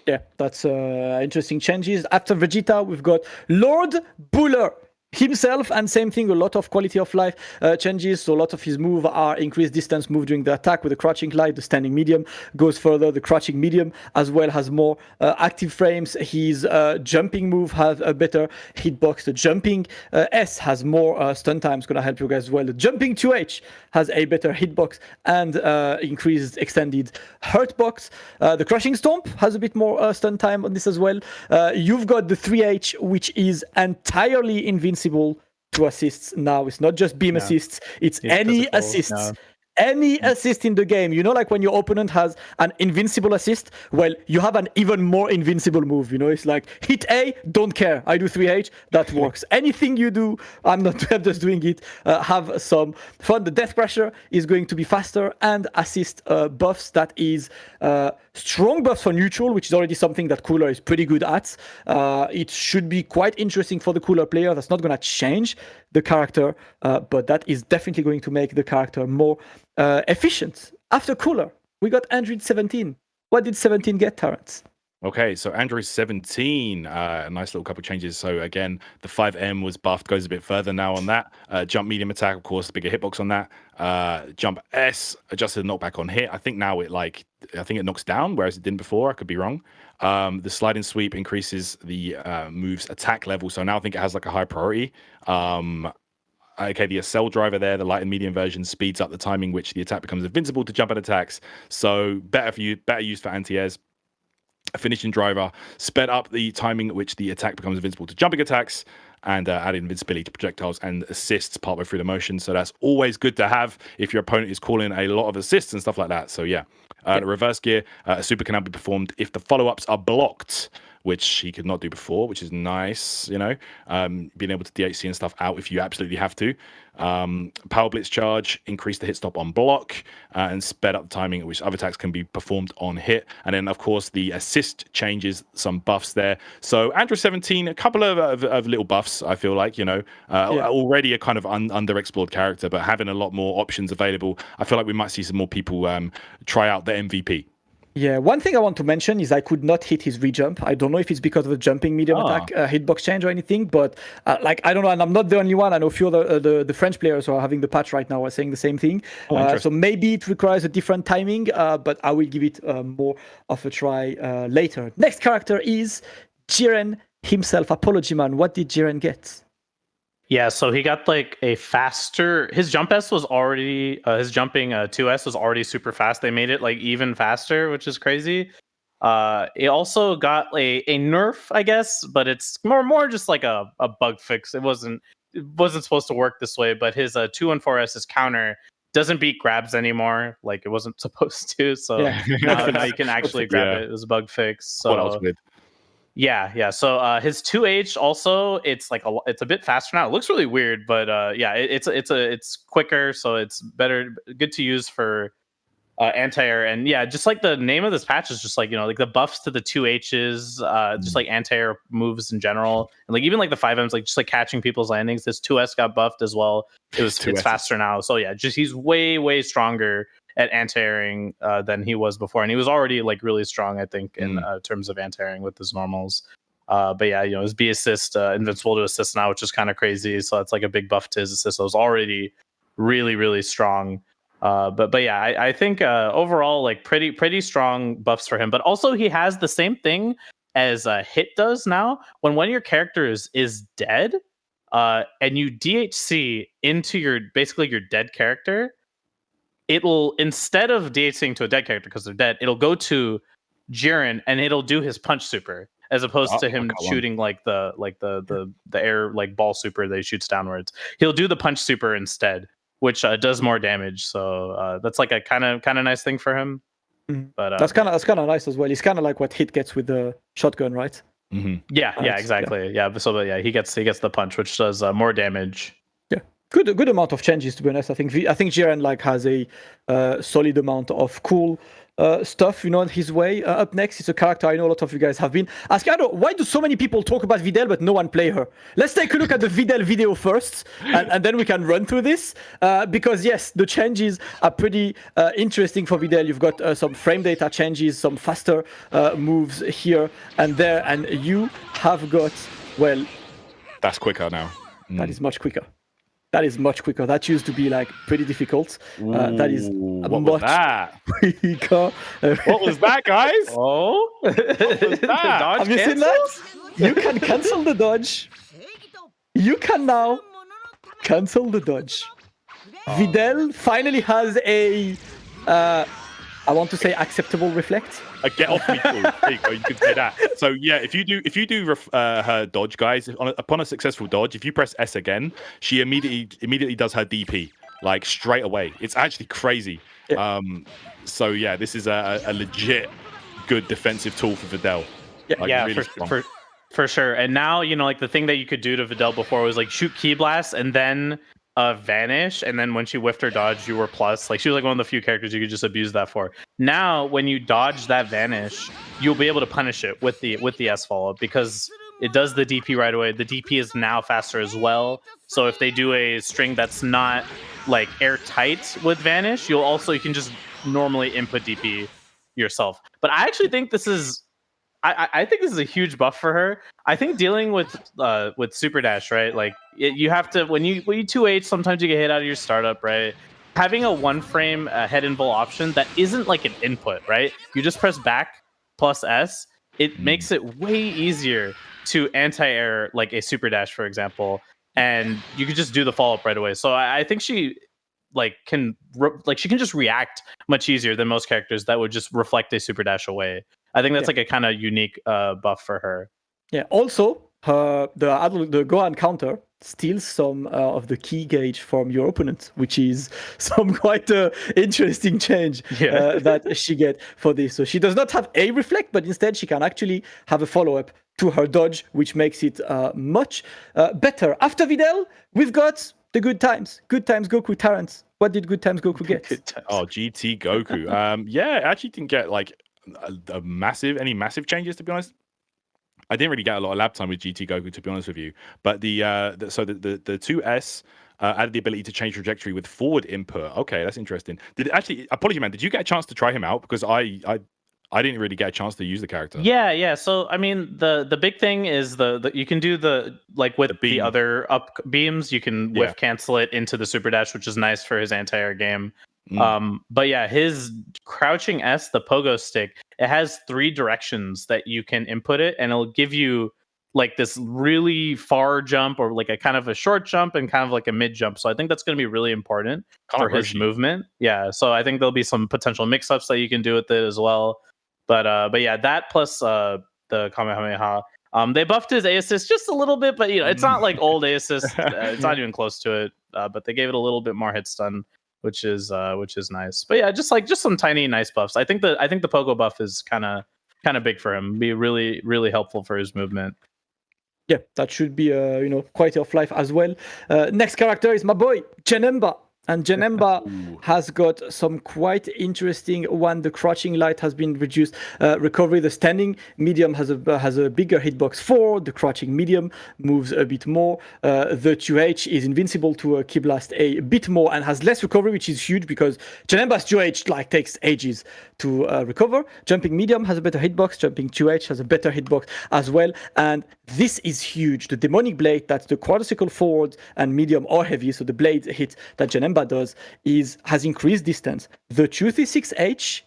Yeah, that's interesting changes. After Vegeta, we've got Lord Buller himself, and same thing, a lot of quality of life changes. So a lot of his moves are increased distance move during the attack with the crouching light. The standing medium goes further. The crouching medium as well has more active frames. His jumping move has a better hitbox. The jumping S has more stun time. It's going to help you guys as well. The jumping 2H has a better hitbox and increased extended hurtbox. The crushing stomp has a bit more stun time on this as well. You've got the 3H, which is entirely invincible to assists now. It's not just beam assists, it's any physical assists. No. Any assist in the game, like when your opponent has an invincible assist, well, you have an even more invincible move. It's like hit A, don't care. I do 3H, that works. Anything you do, I'm just doing it. Have some fun. The death pressure is going to be faster, and assist buffs. That is strong buffs for neutral, which is already something that Cooler is pretty good at. It should be quite interesting for the Cooler player. That's not going to change the character, but that is definitely going to make the character more efficient. After Cooler, we got Android 17. What did 17 get, Terrence? Okay, so Android 17, a nice little couple of changes. So again, the 5M was buffed, goes a bit further now on that. Jump medium attack, of course, bigger hitbox on that. Jump S, adjusted knockback on hit. I think now it knocks down, whereas it didn't before. I could be wrong. The sliding sweep increases the move's attack level, so now I think it has like a high priority. Okay, the Accel driver there, the light and medium version, speeds up the timing which the attack becomes invincible to jump and attacks. So better used for anti-airs. a finishing driver, sped up the timing at which the attack becomes invincible to jumping attacks, and added invincibility to projectiles and assists partway through the motion. So that's always good to have if your opponent is calling a lot of assists and stuff like that. So yeah. The reverse gear, a super can now be performed if the follow-ups are blocked, which he could not do before, which is nice, you know, being able to DHC and stuff out if you absolutely have to. Power Blitz charge, increase the hit stop on block, and sped up the timing at which other attacks can be performed on hit. And then, of course, the assist changes some buffs there. So Android 17, a couple of little buffs, I feel like, you know, already a kind of underexplored character, but having a lot more options available, I feel like we might see some more people try out the MVP. Yeah, one thing I want to mention is I could not hit his rejump. I don't know if it's because of the jumping medium attack hitbox change or anything, but like, I don't know, and I'm not the only one. I know a few of the French players who are having the patch right now are saying the same thing. So maybe it requires a different timing, but I will give it more of a try later. Next character is Jiren himself. Apology Man, what did Jiren get? Yeah, so he got like a faster. His jump S was already his jumping 2S was already super fast. They made it like even faster, which is crazy. It also got a nerf, I guess, but it's more just like a bug fix. It wasn't supposed to work this way. But his 214S's counter doesn't beat grabs anymore, like it wasn't supposed to. So now you can actually grab it. It was a bug fix. So what else weird? Yeah. So his 2H also, it's like it's a bit faster now. It looks really weird, but it's quicker, so it's good to use for anti-air. And yeah, just like the name of this patch is just like, you know, like the buffs to the 2H's, just like anti-air moves in general, and like even like the 5M's, like just like catching people's landings. This 2S got buffed as well. It's faster now. So yeah, just he's way stronger at anti-airing than he was before, and he was already like really strong, I think, in terms of anti-airing with his normals. But yeah, you know, his B assist invincible to assist now, which is kind of crazy. So it's like a big buff to his assist. So it was already really strong. But yeah, I think overall like pretty strong buffs for him. But also he has the same thing as Hit does now. When one of your characters is dead, and you DHC into your dead character, it'll, instead of DHCing to a dead character because they're dead, it'll go to Jiren and it'll do his punch super, as opposed to him shooting like the air like ball super that he shoots downwards. He'll do the punch super instead, which does more damage. So that's like a kind of nice thing for him. But that's kind of nice as well. It's kind of like what Hit gets with the shotgun, right? Yeah, exactly. Yeah, so yeah, he gets the punch, which does more damage. Good amount of changes, to be honest. I think Jiren like has a solid amount of cool stuff, you know, his way. Up next is a character I know a lot of you guys have been asking. Why do so many people talk about Videl but no one play her? Let's take a look at the Videl video first, and then we can run through this. Because yes, the changes are pretty interesting for Videl. You've got some frame data changes, some faster moves here and there, and you have got, well, that's quicker now. That is much quicker. That used to be like pretty difficult. That is much quicker. What was that, guys? Oh, what was that? Have you seen that? You can cancel the dodge. You can now cancel the dodge. Videl finally has a, I want to say, acceptable reflect. A get off me tool. There you go. You could say that. So yeah, if you do her dodge, guys, upon a successful dodge, if you press S again, she immediately does her DP like straight away. It's actually crazy. Yeah. So yeah, this is a legit good defensive tool for Videl. Yeah, really for sure. And now, you know, like the thing that you could do to Videl before was like shoot Ki Blast and then vanish, and then when she whiffed her dodge, you were plus. Like she was like one of the few characters you could just abuse that for. Now, when you dodge that vanish, you'll be able to punish it with the S follow because it does the DP right away. The DP is now faster as well. So if they do a string that's not like airtight with vanish, you can just normally input DP yourself. But I actually think this is. I think this is a huge buff for her. I think dealing with Super Dash, right? Like you have to when you 2H, sometimes you get hit out of your startup, right? Having a one frame head invul option that isn't like an input, right? You just press back plus S. It makes it way easier to anti-air like a Super Dash, for example, and you could just do the follow up right away. So I think she can just react much easier than most characters that would just reflect a Super Dash away. I think that's like a kind of unique buff for her. Yeah. Also, the Gohan counter steals some of the key gauge from your opponent, which is some quite interesting change that she get for this. So she does not have a reflect, but instead she can actually have a follow-up to her dodge, which makes it much better. After Videl, we've got the Good Times Goku Terrence. What did Good Times Goku get? Oh, GT Goku. Yeah, I actually didn't get like any massive changes, to be honest. I didn't really get a lot of lab time with GT Goku, to be honest with you. But the 2S added the ability to change trajectory with forward input. Okay, that's interesting. Apology, man, did you get a chance to try him out? Because I didn't really get a chance to use the character. Yeah. So I mean, the big thing is the you can do with the other up beams, you can whiff cancel it into the super dash, which is nice for his anti-air game. But yeah, his crouching S, the pogo stick, it has 3 directions that you can input it, and it'll give you like this really far jump, or like a kind of a short jump and kind of like a mid jump. So I think that's going to be really important for his movement. Yeah. So I think there'll be some potential mix-ups that you can do with it as well. But yeah, that plus the Kamehameha. They buffed his A assist just a little bit, but it's not like old A assist. It's not even close to it. But they gave it a little bit more hit stun, which is nice. But yeah, just some tiny nice buffs. I think the pogo buff is kind of big for him. Be really, really helpful for his movement. Yeah, that should be quality of life as well. Next character is my boy Janemba. And Janemba has got some quite interesting one. The crouching light has been reduced. Recovery, the standing medium has a bigger hitbox 4. The crouching medium moves a bit more. The 2H is invincible to Ki Blast a bit more and has less recovery, which is huge because Janemba's 2H takes ages to recover. Jumping medium has a better hitbox. Jumping 2H has a better hitbox as well. And this is huge. The demonic blade, that's the quadricycle forward and medium or heavy. So the blade hit that Janemba does has increased distance. The 236H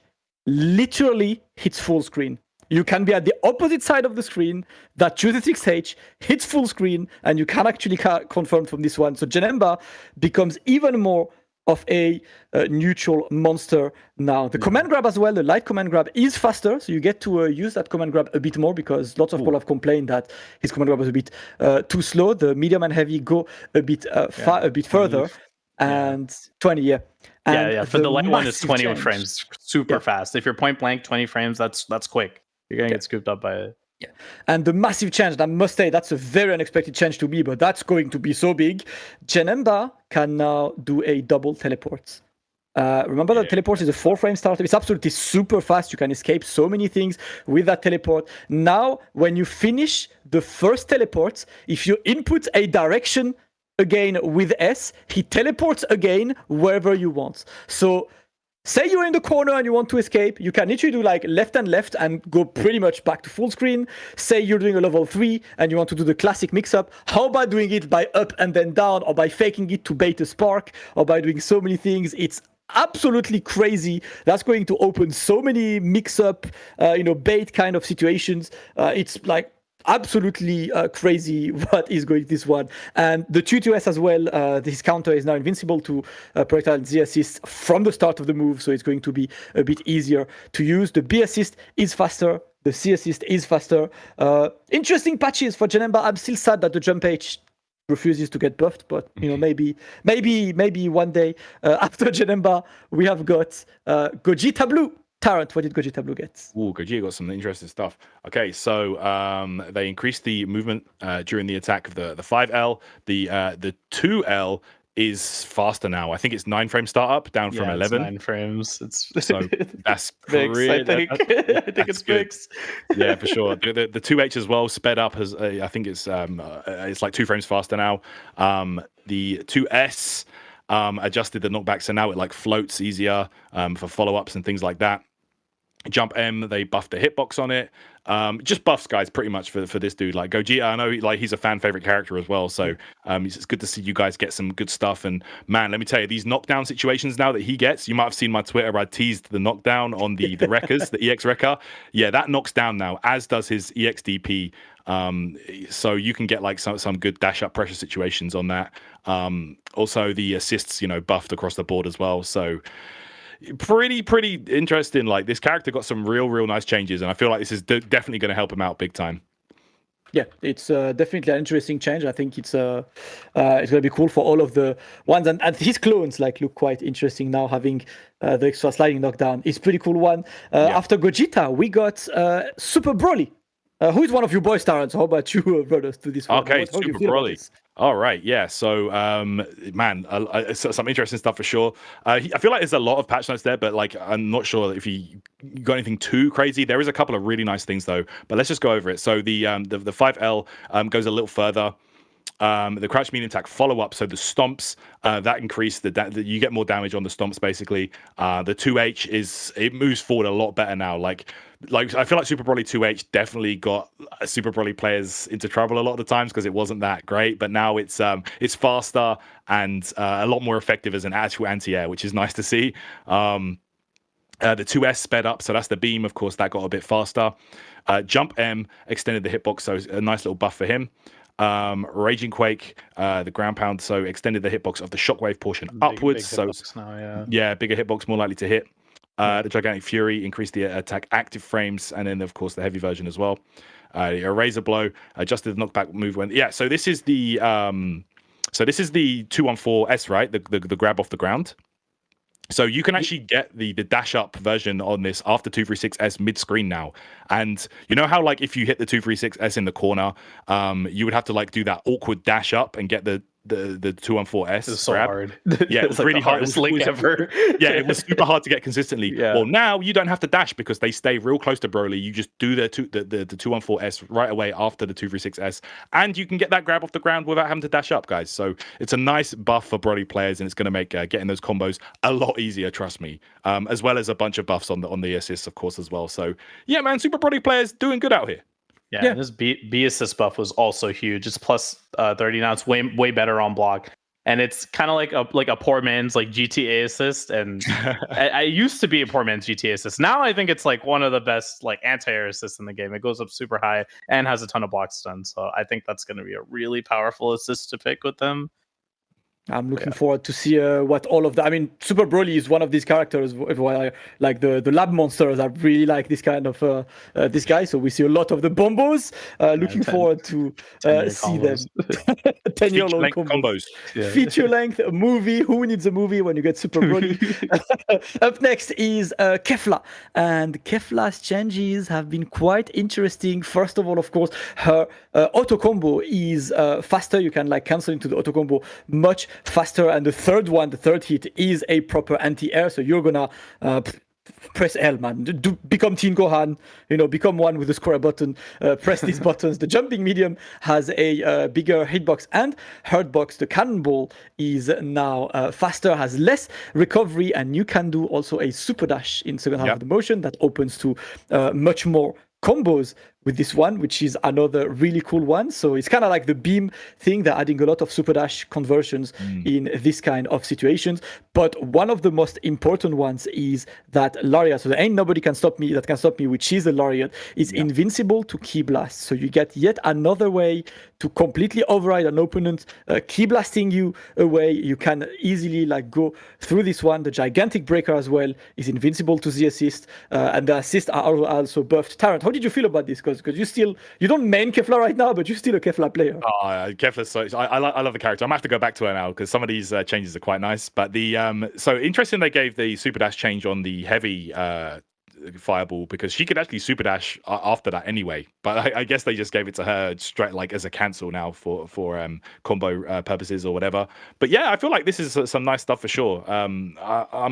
literally hits full screen. You can be at the opposite side of the screen. That 236H hits full screen, and you can actually confirm from this one. So Janemba becomes even more of a neutral monster now. The command grab as well, the light command grab is faster, so you get to use that command grab a bit more because lots of people have complained that his command grab was a bit too slow. The medium and heavy go a bit further. And 20, And for the light one, it's 20 frames, super fast. If you're point blank 20 frames, that's quick. You're gonna get scooped up by it. Yeah, and the massive change, I must say, that's a very unexpected change to me, but that's going to be so big. Janemba can now do a double teleport. Remember that teleport is a 4-frame starter. It's absolutely super fast. You can escape so many things with that teleport. Now, when you finish the first teleport, if you input a direction again with S, he teleports again wherever you want. So say you're in the corner and you want to escape, you can literally do like left and go pretty much back to full screen. Say you're doing a level 3 and you want to do the classic mix-up. How about doing it by up and then down, or by faking it to bait a spark, or by doing so many things? It's absolutely crazy. That's going to open so many mix-up, bait kind of situations. It's like absolutely crazy what is going this one. And the 2-2S as well, this counter is now invincible to projectile Z assist from the start of the move, so it's going to be a bit easier to use. The B assist is faster, the C assist is faster. Interesting patches for Janemba. I'm still sad that the jump H refuses to get buffed, but maybe one day after Janemba we have got Gogeta Blue. Tarrant, what did Gogeta Blue get? Ooh, Gogeta got some interesting stuff. Okay, so they increased the movement during the attack of the 5L. The 2L is faster now. I think it's 9-frame startup down from 11. It's 9 frames. So that's fix, I think. I think it's fixed. Yeah, for sure. The 2H as well sped up as I think it's like 2 frames faster now. The 2S adjusted the knockback, so now it like floats easier for follow-ups and things like that. Jump M, they buffed the hitbox on it. Just buffs, guys, pretty much for this dude. Like Gogeta, I know he's a fan favorite character as well. So it's good to see you guys get some good stuff. And man, let me tell you, these knockdown situations now that he gets, you might have seen my Twitter. I teased the knockdown on the wreckers, the EX wrecker. Yeah, that knocks down now, as does his EXDP. So you can get like some good dash up pressure situations on that. Also the assists, buffed across the board as well. So pretty interesting. Like this character got some real nice changes, and I feel like this is definitely going to help him out big time. Yeah, it's definitely an interesting change. I think it's going to be cool for all of the ones, and his clones like look quite interesting now, having the extra sliding knockdown. It's pretty cool one. After Gogeta, we got Super Broly. Who is one of your boys, Terrence? How about you, brothers, to this one? Okay, Super Broly. All right, yeah. So, man, some interesting stuff for sure. I feel like there's a lot of patch notes there, but like, I'm not sure if you got anything too crazy. There is a couple of really nice things though, but let's just go over it. So the 5L goes a little further. The crouch medium attack follow up, so the stomps that increase you get more damage on the stomps basically. The 2H it moves forward a lot better now. Like I feel like Super Broly 2H definitely got Super Broly players into trouble a lot of the times because it wasn't that great, but now it's faster and a lot more effective as an actual anti-air, which is nice to see. The 2S sped up, so that's the beam, of course, that got a bit faster. Jump M extended the hitbox, so a nice little buff for him. Raging Quake, the ground pound, so extended the hitbox of the shockwave portion upwards. Big so now, bigger hitbox, more likely to hit. The Gigantic Fury increased the attack active frames, and then of course the heavy version as well. Razor Blow adjusted the knockback move when so this is the 214S, right? The grab off the ground. So you can actually get the dash up version on this after 236S mid screen now. And you know how like if you hit the 236S in the corner, you would have to like do that awkward dash up and get the 214S. It's so grab. Hard. Yeah, it's like really hard. It was ever. Yeah, it was super hard to get consistently. Yeah. Well, now you don't have to dash because they stay real close to Broly. You just do the 214S right away after the 236S, and you can get that grab off the ground without having to dash up, guys. So it's a nice buff for Broly players, and it's going to make getting those combos a lot easier. Trust me. As well as a bunch of buffs on the assists, of course, as well. So yeah, man, Super Broly players doing good out here. Yeah, this B assist buff was also huge. It's plus 30 now. It's way better on block, and it's kind of like a poor man's like GTA assist. And I used to be a poor man's GTA assist. Now I think it's like one of the best like anti-air assists in the game. It goes up super high and has a ton of block stun. So I think that's going to be a really powerful assist to pick with them. I'm looking forward to see what all of that. I mean, Super Broly is one of these characters. Like the lab monsters, I really like this kind of this guy. So we see a lot of the bombos. Looking forward to see them. 10-year-old combos. Yeah. Feature length movie. Who needs a movie when you get Super Broly? Up next is Kefla, and Kefla's changes have been quite interesting. First of all, of course, her auto combo is faster. You can like cancel into the auto combo much faster, and the third hit is a proper anti-air, so you're gonna press L, man. Become Teen Gohan, become one with the square button, press these buttons. The jumping medium has a bigger hitbox and hurtbox. The cannonball is now faster, has less recovery, and you can do also a super dash in second half of the motion that opens to much more combos with this one, which is another really cool one. So it's kind of like the beam thing. They're adding a lot of super dash conversions in this kind of situations. But one of the most important ones is that Lariat. So there ain't nobody that can stop me, which is the Lariat, is invincible to Ki Blast. So you get yet another way to completely override an opponent, Ki Blasting you away. You can easily like go through this one. The Gigantic Breaker as well is invincible to the assist, and the assists are also buffed. Tarrant, how did you feel about this? Because you don't main Kefla right now, but you're still a Kefla player. Oh, Kefla's so I love the character. I'm gonna have to go back to her now because some of these changes are quite nice. But so interesting they gave the super dash change on the heavy fireball because she could actually super dash after that anyway. But I guess they just gave it to her straight like as a cancel now for combo purposes or whatever. But yeah, I feel like this is some nice stuff for sure. I'm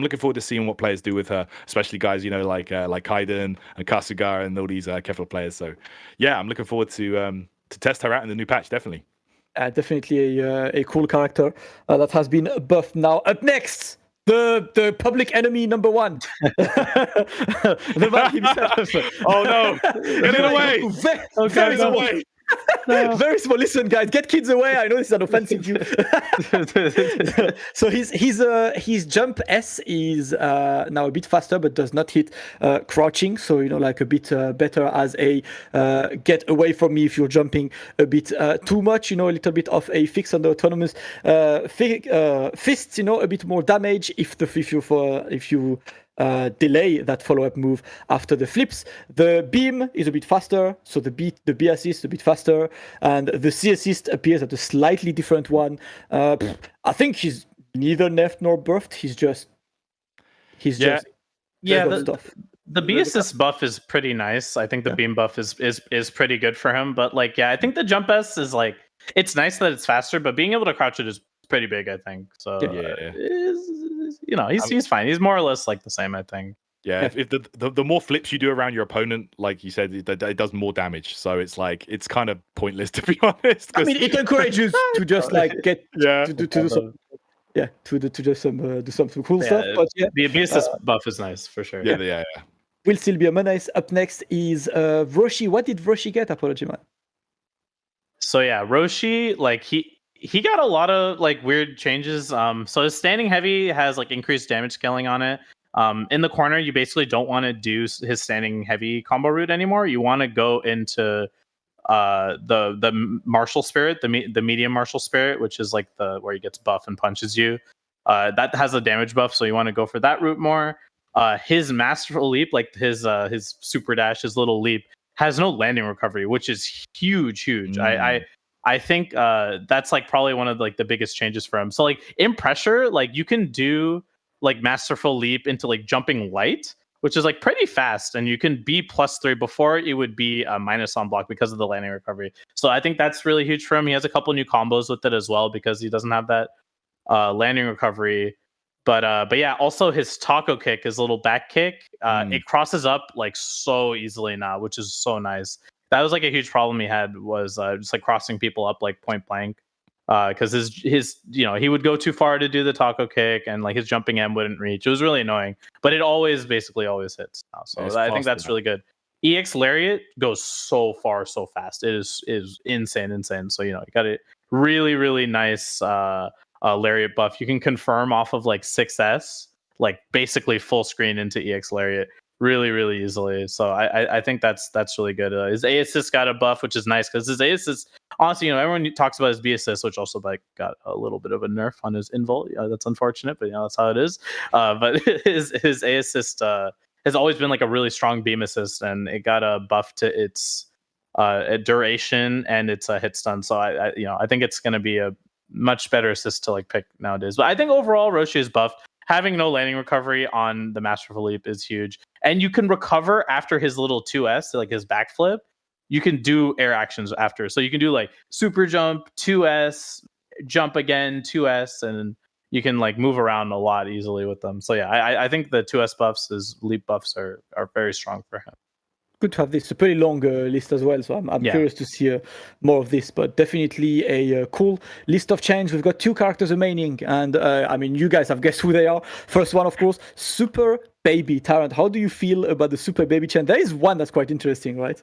looking forward to seeing what players do with her, especially guys like Kaiden and Kasuga and all these Kefla players. So yeah, I'm looking forward to test her out in the new patch. Definitely. Definitely a cool character that has been buffed. Now up next, the public enemy number one, the man himself. Oh no! Get it away! Get it away! Very small. Listen, guys, get kids away. I know this is an offensive view. So his jump S is now a bit faster, but does not hit crouching. So like a bit better as a get away from me if you're jumping a bit too much. A little bit of a fix on the autonomous fists. A bit more damage if you delay that follow-up move after the flips. The beam is a bit faster, so the B assist a bit faster, and the C assist appears at a slightly different one. I think he's neither nerfed nor buffed. He's just stuff. The B assist buff is pretty nice. I think the beam buff is pretty good for him. But I think the jump S is it's nice that it's faster, but being able to crouch it is pretty big, I think. So he's fine. He's more or less the same, I think. Yeah, if the more flips you do around your opponent, like you said, it does more damage. So it's kind of pointless, to be honest. I mean, it encourages to just get to do some. Yeah, to do some cool stuff. But the assist buff is nice for sure. Yeah. Will still be a menace. Up next is Roshi. What did Roshi get? Apology, man. So Roshi, he got a lot of weird changes. So his standing heavy has increased damage scaling on it. In the corner, you basically don't want to do his standing heavy combo route anymore. You want to go into the martial spirit, the medium martial spirit, which is where he gets buff and punches you. That has a damage buff, so you want to go for that route more. His masterful leap, his super dash, his little leap, has no landing recovery, which is huge. I think that's probably one of the biggest changes for him. So in pressure, you can do masterful leap into jumping light, which is pretty fast, and you can be +3. Before it would be a minus on block because of the landing recovery. So I think that's really huge for him. He has a couple new combos with it as well because he doesn't have that landing recovery. But yeah, also his taco kick, his little back kick, it crosses up so easily now, which is so nice. That was a huge problem he had, was just crossing people up point blank, because his he would go too far to do the taco kick, and his jumping M wouldn't reach. It was really annoying, but it basically always hits now. So I think that's really good. EX Lariat goes so far so fast. It is insane. So you got a really nice Lariat buff. You can confirm off of 6S, basically full screen into EX Lariat really easily. So I think that's really good. His A assist got a buff, which is nice because his A assist, honestly, everyone talks about his B assist, which also got a little bit of a nerf on his invul. That's unfortunate, but that's how it is. But his A assist has always been a really strong beam assist, and it got a buff to its duration and its hit stun. So I think it's going to be a much better assist to pick nowadays. But I think overall Roshi is buffed. Having no landing recovery on the Masterful Leap is huge. And you can recover after his little 2S, his backflip. You can do air actions after. So you can do super jump, 2S, jump again, 2S, and you can move around a lot easily with them. So yeah, I think the 2S buffs, his leap buffs are very strong for him. Good to have this. A pretty long list as well, so I'm curious to see more of this, but definitely a cool list of change. We've got 2 characters remaining, and I mean, you guys have guessed who they are. First one, of course, Super Baby. Tarrant, how do you feel about the Super Baby change? There is one that's quite interesting, right?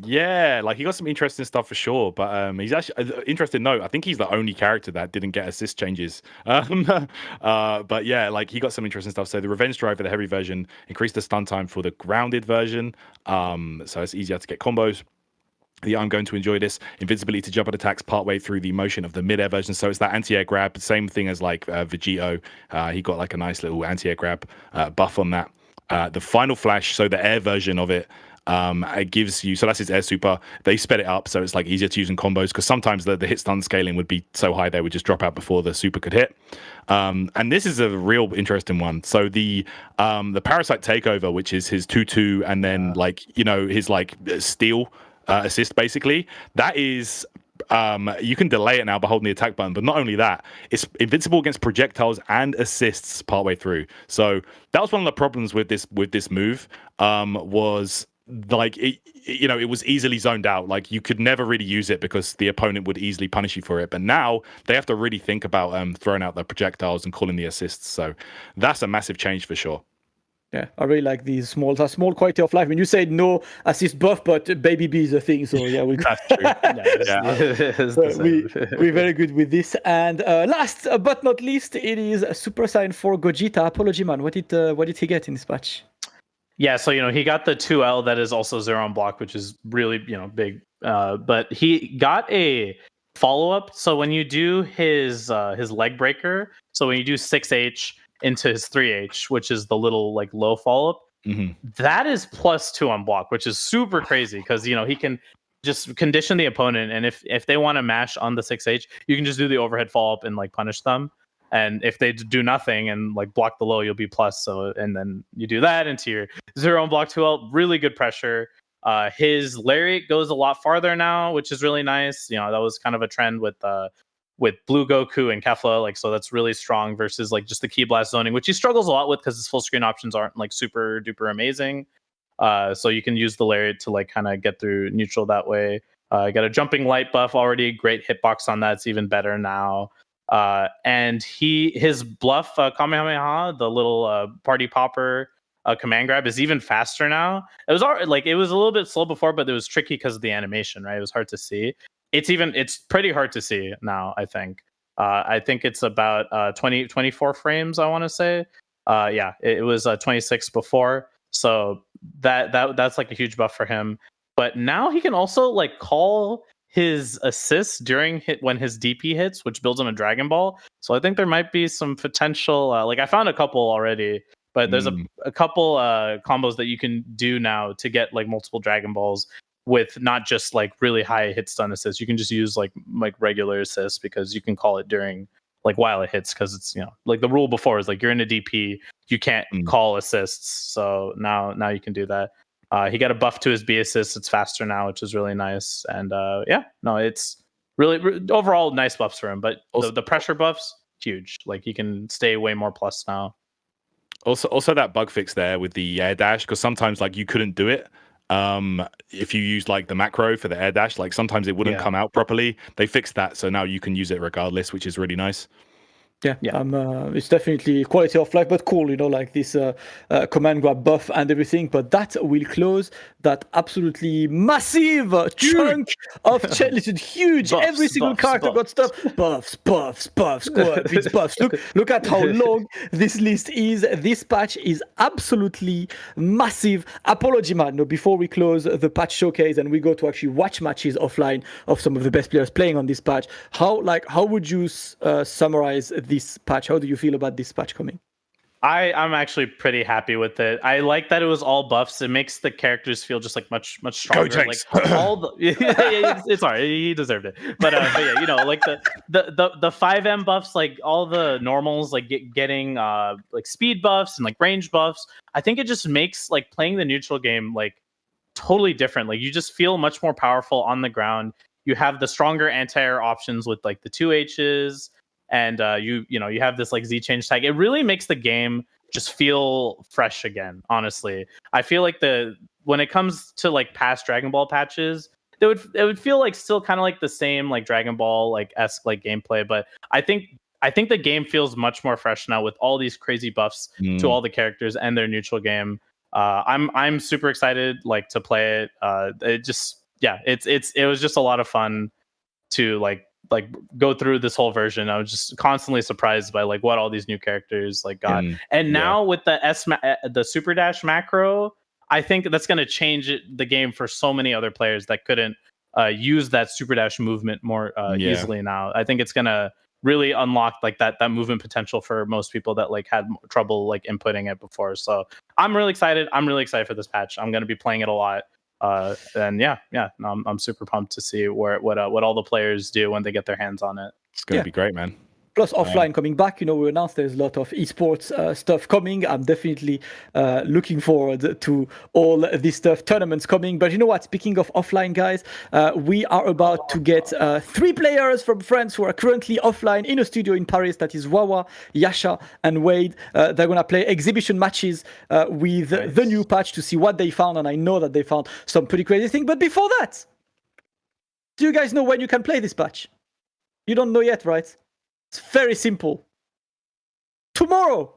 Yeah, he got some interesting stuff for sure, but he's actually interesting note. I think he's the only character that didn't get assist changes. But yeah, he got some interesting stuff. So the Revenge Drive for the heavy version increased the stun time for the grounded version, so it's easier to get combos. I'm going to enjoy this. Invincibility to jump at attacks partway through the motion of the mid-air version. So it's that anti-air grab, same thing as Vegito. He got a nice little anti-air grab buff on that. The final flash, so the air version of it, it gives you, so that's his air super. They sped it up, so it's easier to use in combos, because sometimes the hit stun scaling would be so high they would just drop out before the super could hit. And this is a real interesting one. So the Parasite Takeover, which is his 2-2, and then his steal assist, basically, that is you can delay it now by holding the attack button. But not only that, it's invincible against projectiles and assists partway through. So that was one of the problems with this move, was it was easily zoned out. You could never really use it because the opponent would easily punish you for it. But now they have to really think about throwing out the projectiles and calling the assists. So that's a massive change for sure. Yeah, I really like these small quality of life. I mean, you said no assist buff, but Baby B is a thing, so yeah, That's true. we're very good with this. And last but not least, it is Super Saiyan 4 Gogeta. Apology Man, what did he get in this patch? Yeah, so he got the 2L that is also 0 on block, which is really big. But he got a follow-up. So when you do his leg breaker, so when you do 6H into his 3H, which is the little like low follow-up, that is +2 on block, which is super crazy because he can just condition the opponent, and if they want to mash on the 6H, you can just do the overhead follow-up and like punish them. And if they do nothing and like block the low, you'll be plus. So, and then you do that into your 0 on block 2L, really good pressure. His lariat goes a lot farther now, which is really nice. That was kind of a trend with Blue Goku and Kefla, like, so that's really strong versus like just the Ki Blast zoning, which he struggles a lot with because his full screen options aren't like super duper amazing. So you can use the lariat to like kind of get through neutral that way. Got a jumping light buff already, great hitbox on that. It's even better now. And his bluff Kamehameha, the little party popper command grab, is even faster now. It was a little bit slow before, but it was tricky because of the animation, right? It was hard to see. It's pretty hard to see now, I think. I think it's about 24 frames, I want to say. It was 26 before. So that's like a huge buff for him. But now he can also like call his assists during when his DP hits, which builds him a Dragon Ball. So I think there might be some potential. Like I found a couple already, but there's a couple combos that you can do now to get like multiple Dragon Balls with not just like really high hit stun assists. You can just use like regular assists because you can call it during like while it hits, because it's like the rule before is like you're in a DP, you can't call assists. So now you can do that. He got a buff to his B assist. It's faster now, which is really nice. And it's really overall nice buffs for him. But also, the pressure buffs, huge. Like he can stay way more plus now. Also that bug fix there with the air dash, because sometimes like you couldn't do it if you used like the macro for the air dash. Like sometimes it wouldn't come out properly. They fixed that, so now you can use it regardless, which is really nice. Yeah. It's definitely quality of life, but cool, like this command grab buff and everything. But that will close that absolutely massive chunk of listen, huge. Buffs, Every single character got stuff. Buffs, squad, it's buffs. Look at how long this list is. This patch is absolutely massive. Apology Man, before we close the patch showcase and we go to actually watch matches offline of some of the best players playing on this patch, how would you summarize this patch? How do you feel about this patch coming? I'm actually pretty happy with it. I like that it was all buffs. It makes the characters feel just like much stronger. Like all the it's alright. He deserved it. But like the 5M buffs, like all the normals, like getting like speed buffs and like range buffs. I think it just makes like playing the neutral game like totally different. Like you just feel much more powerful on the ground. You have the stronger anti-air options with like the 2Hs. And you have this like Z change tag. It really makes the game just feel fresh again. Honestly, I feel like when it comes to like past Dragon Ball patches, it would feel like still kind of like the same like Dragon Ball like esque like gameplay. But I think the game feels much more fresh now with all these crazy buffs to all the characters and their neutral game. I'm super excited like to play it. It was just a lot of fun to like go through this whole version. I was just constantly surprised by like what all these new characters like got. And now with the Super Dash macro, I think that's going to change the game for so many other players that couldn't use that Super Dash movement more easily now. I think it's going to really unlock like that movement potential for most people that like had trouble like inputting it before. So I'm really excited. I'm really excited for this patch. I'm going to be playing it a lot. And I'm super pumped to see what all the players do when they get their hands on it. It's gonna be great, man. Plus offline coming back, we announced there's a lot of esports stuff coming. I'm definitely looking forward to all this stuff, tournaments coming. But you know what? Speaking of offline, guys, we are about to get 3 players from France who are currently offline in a studio in Paris. That is Wawa, Yasha, and Wade. They're going to play exhibition matches with the new patch to see what they found. And I know that they found some pretty crazy things. But before that, do you guys know when you can play this patch? You don't know yet, right? It's very simple. Tomorrow,